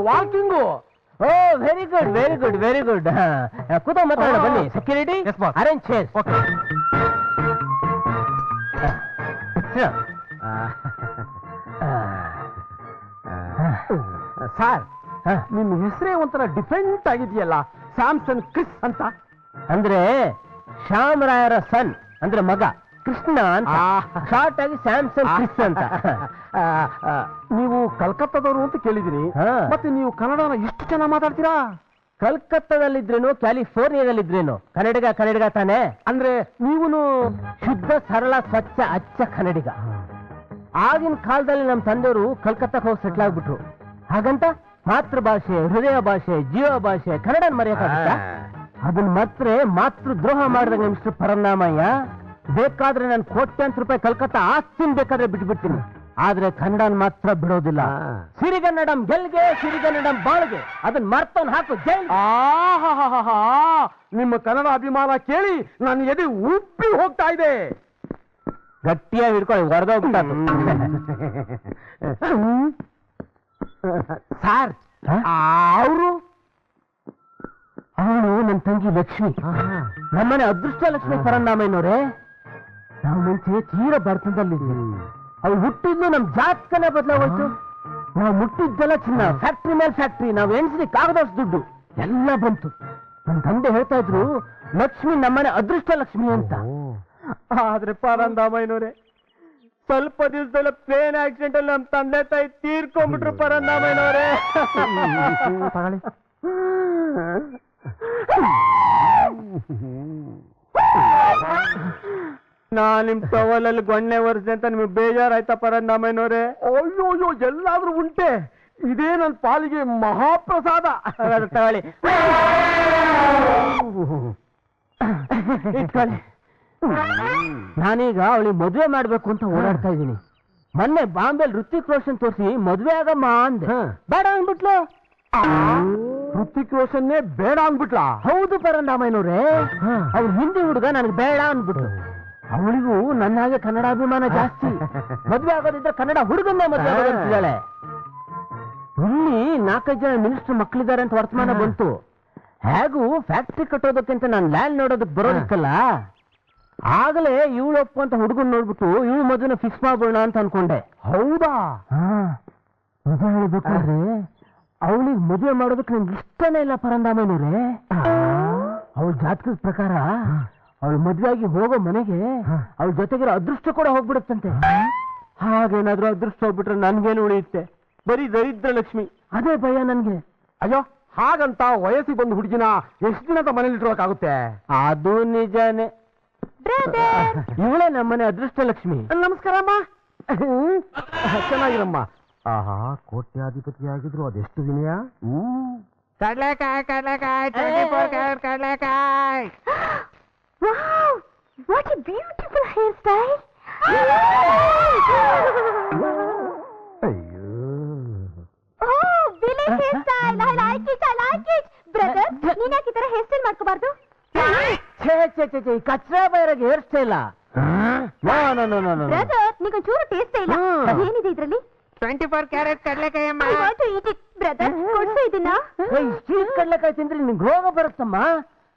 walking? Oh very good very good very good. ಕೂತ ಮಾತಾಡೋಣ ಬನ್ನಿ. Security arrange chair. Okay. Sir, ನಿಮ್ ಹೆಸರೇ ಒಂಥರ ಡಿಫೆಂಟ್ ಆಗಿದೆಯಲ್ಲ, ಸ್ಯಾಮ್ಸನ್ ಕ್ರಿಸ್ ಅಂತ. ಅಂದ್ರೆ ಶ್ಯಾಮರಾಯರ ಸನ್ ಅಂದ್ರೆ ಮಗ, ಕೃಷ್ಣ ಅಂತ. ಶಾರ್ಟ್ ಆಗಿ ಸ್ಯಾಮ್ಸನ್ ಕ್ರಿಸ್ ಅಂತ. ನೀವು ಕಲ್ಕತ್ತಾದವರು ಅಂತ ಕೇಳಿದಿರಿ, ಮತ್ತೆ ನೀವು ಕನ್ನಡನ ಇಷ್ಟು ಚೆನ್ನಾಗಿ ಮಾತಾಡ್ತೀರಾ? ಕಲ್ಕತ್ತಾದಲ್ಲಿದ್ರೇನು ಕ್ಯಾಲಿಫೋರ್ನಿಯಾದಲ್ಲಿದ್ರೇನು ಕನ್ನಡಿಗ ತಾನೆ. ಅಂದ್ರೆ ನೀವುನು ಶುದ್ಧ ಸರಳ ಸ್ವಚ್ಛ ಅಚ್ಚ ಕನ್ನಡಿಗ. ಆಗಿನ ಕಾಲದಲ್ಲಿ ನಮ್ಮ ತಂದೆಯವರು ಕಲ್ಕತ್ತಾಕ್ಕೆ ಹೋಗಿ ಸೆಟ್ಲ್ ಆಗ್ಬಿಟ್ರು. ಹಾಗಂತ ಮಾತೃಭಾಷೆ, ಹೃದಯ ಭಾಷೆ, ಜೀವ ಭಾಷೆ ಕನ್ನಡ ಮರೆಯಕ್ಕಾಗತ್ತ? ಅದನ್ನ ಮಾತ್ರ ಮಾತೃ ದ್ರೋಹ ಮಾಡಿದಂಗೆ ಮಿಸ್ಟರ್ ಪರಂದಾಮಯ್ಯ. ಬೇಕಾದ್ರೆ ನಾನು ಕೋಟ್ಯಾಂತರ ರೂಪಾಯಿ ಕಲ್ಕತ್ತಾ ಆಸ್ತಿನ ಬೇಕಾದ್ರೆ ಬಿಟ್ಬಿಡ್ತೀನಿ, ಆದ್ರೆ ಕನ್ನಡನ್ ಮಾತ್ರ ಬಿಡೋದಿಲ್ಲ. ಸಿರಿಗನ್ನಡಂ ಗೆಲ್ಗೆ, ಸಿರಿಗನ್ನಡಂ ಬಾಳ್ಗೆ. ಅದನ್ನ ಮರ್ತವನ್ ಹಾಕು ಜೈಲ್. ನಿಮ್ಮ ಕನ್ನಡ ಅಭಿಮಾನ ಕೇಳಿ ನನ್ನ ಎದೆ ಉಪ್ಪಿ ಹೋಗ್ತಾ ಇದೆ. ಗಟ್ಟಿಯಾಗಿ ಹಿಡ್ಕೊಂಡು ಹೊರದೋಗ್ತಾ. ಸಾರ್, ಅವರು ಅವಳು ನನ್ನ ತಂಗಿ ಲಕ್ಷ್ಮಿ, ನಮ್ಮನೆ ಅದೃಷ್ಟ ಲಕ್ಷ್ಮಿ ಪರಂದಾಮಯ್ಯನವ್ರೆ. ನಾವು ಮುಂಚೆ ತೀರ ಬರ್ತದಲ್ಲಿದ್ವಿ. ಅವ್ಳು ಹುಟ್ಟಿದ್ದು ನಮ್ ಜಾತಕನೇ ಬದಲಾಗೋಯ್ತು. ನಾವು ಮುಟ್ಟಿದ್ದೆಲ್ಲ ಚಿನ್ನ, ಫ್ಯಾಕ್ಟ್ರಿ ಮೇಲೆ ಫ್ಯಾಕ್ಟ್ರಿ, ನಾವು ಎಣಿಸ್ಲಿಕ್ಕೆ ಆಗದಷ್ಟು ದುಡ್ಡು ಎಲ್ಲ ಬಂತು. ನನ್ನ ತಂದೆ ಹೇಳ್ತಾ ಇದ್ರು ಲಕ್ಷ್ಮಿ ನಮ್ಮನೆ ಅದೃಷ್ಟ ಲಕ್ಷ್ಮಿ ಅಂತ. ಆದ್ರೆ ಪರಂದಾಮಯ್ಯನವ್ರೆ, ಸ್ವಲ್ಪ ದಿವಸದಲ್ಲ ಪ್ಲೇನ್ ಆಕ್ಸಿಡೆಂಟ್ ಅಲ್ಲಿ ನಮ್ ತಂದೆ ತಾಯಿ ತೀರ್ಕೊಂಡ್ಬಿಟ್ರು ಪರಂದಾಮಯ್ಯನವ್ರೆ. ನಾ ನಿಮ್ ಟವಲಲ್ಲಿ ಗೊಣ್ಣೆ ಒರೆಸಿದೆ ಅಂತ ನಿಮ್ಗೆ ಬೇಜಾರಾಯ್ತಾ ಪರಂದಾಮಯ್ಯನವ್ರೆ? ಅಯ್ಯೋ ಎಲ್ಲಾದ್ರೂ ಉಂಟೆ, ಇದೇ ನನ್ನ ಪಾಲಿಗೆ ಮಹಾಪ್ರಸಾದ. ತಗೊಳ್ಳಿ ಇಟ್ಕೊಳ್ಳಿ. ನಾನೀಗ ಅವಳಿಗೆ ಮದುವೆ ಮಾಡ್ಬೇಕು ಅಂತ ಓಡಾಡ್ತಾ ಇದ್ದೀನಿ. ಮೊನ್ನೆ ಬಾಂಬೆಲ್ ಋತಿಕ್ ರೋಷನ್ ತೋರಿಸಿ ಮದುವೆ ಆಗಮ್ಮ ಅಂದೆ, ಬೇಡ ಅಂದ್ಬಿಟ್ಲು. ಋತಿಕ್ ರೋಷನ್ನೇ ಬೇಡ ಅಂದ್ಬಿಟ್ಲಾ? ಹೌದು ಪರಂದಾಮಯ್ಯನವ್ರೆ, ಅವ್ರ ಹಿಂದಿ ಹುಡುಗ ನನಗೆ ಬೇಡ ಅಂದ್ಬಿಟ್ಲು. ಅವಳಿಗೂ ನನ್ನ ಹಾಗೆ ಕನ್ನಡ ಅಭಿಮಾನ ಜಾಸ್ತಿ. ಮದುವೆ ಆಗೋದಿದ್ರೆ ಕನ್ನಡ ಹುಡುಗನ್ನೇ ಮದುವೆ ಆಗೋದಿದ್ದಾಳೆ. ಇಲ್ಲಿ 4-5 ಜನ ಮಿನಿಸ್ಟರ್ ಮಕ್ಕಳಿದ್ದಾರೆ ಅಂತ ವರ್ತಮಾನ ಬಂತು. ಹೇಗೂ ಫ್ಯಾಕ್ಟ್ರಿ ಕಟ್ಟೋದಕ್ಕಿಂತ ನಾನು ಲ್ಯಾಂಡ್ ನೋಡೋದಕ್ಕೆ ಬರೋದಕ್ಕಲ್ಲ. ಆಗಲೇ ಇವಳು ಒಪ್ಪಂತ ಹುಡುಗನ್ ನೋಡ್ಬಿಟ್ಟು ಇವಳು ಮದುವೆನ ಫಿಕ್ಸ್ ಮಾಡ್ಬೋಣ ಅಂತ ಅನ್ಕೊಂಡೆ. ಹೌದಾ? ನಿಜ ಹೇಳ್ಬೇಕಾದ್ರೆ ಅವಳಿಗೆ ಮದುವೆ ಮಾಡೋದಕ್ಕೆ ನಂಗೆ ಇಷ್ಟನೇ ಇಲ್ಲ ಪರಂದಾಮಯ್ಯನವ್ರೆ. ಅವಳ ಜಾತಕದ ಪ್ರಕಾರ ಅವಳು ಮದುವೆ ಆಗಿ ಹೋಗೋ ಮನೆಗೆ ಅವಳ ಜೊತೆಗಿರೋ ಅದೃಷ್ಟ ಕೂಡ ಹೋಗ್ಬಿಡುತ್ತಂತೆ. ಹಾಗೇನಾದ್ರೂ ಅದೃಷ್ಟ ಹೋಗ್ಬಿಟ್ರೆ ನನ್ಗೇನು ಉಳಿಯುತ್ತೆ? ಬರೀ ದರಿದ್ರ ಲಕ್ಷ್ಮಿ. ಅದೇ ಭಯ ನನ್ಗೆ. ಅಯ್ಯೋ, ಹಾಗಂತ ವಯಸ್ಸಿಗೆ ಬಂದು ಹುಡುಗಿನ ಎಷ್ಟು ದಿನ ಮನೇಲಿ ಇಟ್ಕೊಳಕಾಗುತ್ತೆ? ಅದು ನಿಜಾನೇ. ಇವಳೇ ನಮ್ಮನೆ ಅದೃಷ್ಟ ಲಕ್ಷ್ಮಿ. ನಮಸ್ಕಾರಮ್ಮ. ಚೆನ್ನಾಗಿರಮ್ಮ. ಆಹಾ, ಕೋಟ್ಯಾಧಿಪತಿ ಆಗಿದ್ರು ಅದೆಷ್ಟು ವಿನಯ. ಕಡ್ಲೆಕಾಯಿ ಕಡ್ಲೆಕಾಯಿ 24 ಕ್ಯಾರೆಟ್ ಕಡ್ಲೆಕಾಯಿ. Wow! What a beautiful hairstyle! ಅಯ್ಯೋ, Oh, village hairstyle! I like it, I like it! Brother, ನೀನ್ ಯಾಕೆ ಈ ತರ ಹೇರ್ ಸ್ಟೈಲ್ ಮಾಡ್ಕೋಬಾರ್ದು? ಛೇ ಕಚ್ರಾ ಬೈರಾಗಿ ಹೇರ್ ಸ್ಟೈಲ? Brother, ನೀಗೊಂಚೂರು ಟೇಸ್ಟ್ ಇಲ್ಲ. ಏನಿದೆ ಇದ್ರಲ್ಲಿ? 24 ಕ್ಯಾರೆಟ್ ಕಡ್ಲೆಕಾಯಿ ಅಮ್ಮ. I want to eat it, brother. ಕೊಡ್ಸು ಇದನ್ನ. ಸ್ವೀಟ್ ಕಡ್ಲೆಕಾಯಿ ತಿಂದ್ರೆ ನಿನ್ಗೆ ರೋಗ ಬರುತ್ತಮ್ಮ.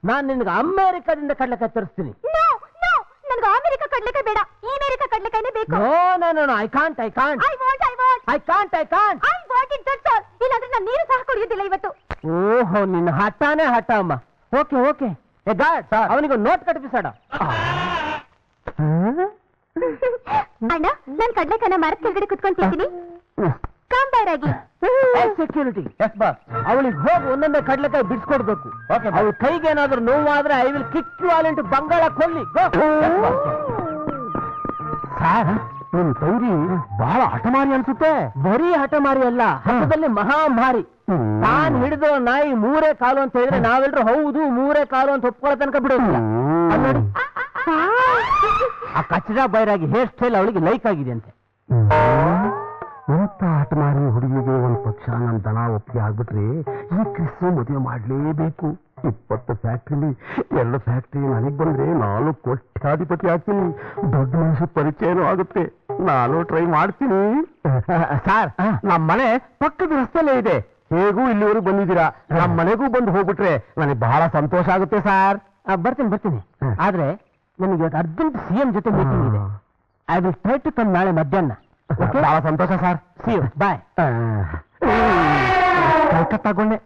ನಾನ್ ನಿನ್ಗೆ ಅಮೆರಿಕಾದಿಂದ ಕಡ್ಲೆಕಾಯಿ ತರಿಸ್ತೀನಿ. No, no, ನನ್ಗೆ ಅಮೆರಿಕ ಕಡ್ಲೆಕಾಯಿ ಬೇಡ. ಈ ಅಮೆರಿಕ ಕಡ್ಲೆಕಾಯಿನೇ ಬೇಕು. No, I can't. I want. I can't. I want it, that's all. ಇಲ್ಲಾಂದ್ರೆ ನಾನು ನೀರು ಸಹ ಕುಡಿಯೋದಿಲ್ಲ ಇವತ್ತು. ಓಹೋ, ನಿನ್ನ ಹಠಾನೇ ಹಠ ಅಮ್ಮ. ಓಕೆ ಏ ಗಾಡ್, ಅವನಿಗೆ ನೋಟ್ ಕಟ್ಟಿಸಾಡ. ಅಣ್ಣ, ನಾನ್ ಕಡ್ಲೆಕಾಯಿನ ಮರದ ಕೆಳಗಡೆ ಕುತ್ಕೊಂಡು ತಿಂತೀನಿ. ಕಾಂಬಾರಾಗಿ. ಸೆಕ್ಯೂರಿಟಿ, ಅವಳಿಗೆ ಹೋಗಿ ಒಂದೊಂದೇ ಕಡ್ಲೆಕಾಯಿ ಬಿಡಿಸ್ಕೊಡ್ಬೇಕು. ಅವಳ ಕೈಗೆ ಏನಾದ್ರೂ ನೋವಾದ್ರೆ I will kick you all into Bengal ಕೊಲ್ಲಿ. ಸರ್, ನಿಮ್ ತಂಗಿ ಬಹಳ ಹಠಮಾರಿ ಅನ್ಸುತ್ತೆ. ಬರೀ ಹಠಮಾರಿ ಅಲ್ಲ, ಹಠದಲ್ಲಿ ಮಹಾಮಾರಿ. ತಾನ್ ಹಿಡಿದು ನಾಯಿ 3 ಕಾಲು ಅಂತ ಹೇಳಿದ್ರೆ ನಾವೆಲ್ಲರೂ ಹೌದು 3 ಕಾಲು ಅಂತ ಒಪ್ಕೊಳ್ಳೋ ತನಕ ಬಿಡೋದಿಲ್ಲ. ನೋಡಿ, ಆ ಕಚರಾ ಬೈರಾಗಿ ಹೇರ್ ಸ್ಟೈಲ್ ಅವಳಿಗೆ ಲೈಕ್ ಆಗಿದೆ ಅಂತೆ. ಎಂತ ಹಠಮಾರಿ ಹುಡುಗಿಗೆ ಒಂದ್ ಪಕ್ಷ ನನ್ನ ದನ ಒಪ್ಪಿಗೆ ಆಗ್ಬಿಟ್ರೆ ಈ ಕ್ರಿಸ್ತು ಮದುವೆ ಮಾಡ್ಲೇಬೇಕು. 20 ಫ್ಯಾಕ್ಟ್ರಿಲಿ 2 ಫ್ಯಾಕ್ಟ್ರಿ ನನಗ್ ಬಂದ್ರೆ 4 ಕೋಟ್ಯಾಧಿಪತಿ ಆಗ್ತೀನಿ. ದೊಡ್ಡ ಮನುಷ್ಯ ಪರಿಚಯನೂ ಆಗುತ್ತೆ. ನಾನು ಟ್ರೈ ಮಾಡ್ತೀನಿ. ಸರ್, ನಮ್ಮ ಮನೆ ಪಕ್ಕದ ರಸ್ತೆಯಲ್ಲೇ ಇದೆ. ಹೇಗೂ ಇಲ್ಲಿವರೆಗೂ ಬಂದಿದ್ದೀರಾ, ನಮ್ಮ ಮನೆಗೂ ಬಂದು ಹೋಗ್ಬಿಟ್ರೆ ನನಗೆ ಬಹಳ ಸಂತೋಷ ಆಗುತ್ತೆ ಸರ್. ಬರ್ತೀನಿ. ಆದ್ರೆ ನನಗೆ ಇವತ್ತು ಅರ್ಜೆಂಟ್ CM ಜೊತೆ ಮೀಟಿಂಗ್ ಇದೆ. I will try to come ನಾಳೆ ಮಧ್ಯಾಹ್ನ. ಬಹಳ ಸಂತೋಷ ಸರ್. See you. Bye. ಕಲ್ಕತ್ತಾಗೊಂಡೆ.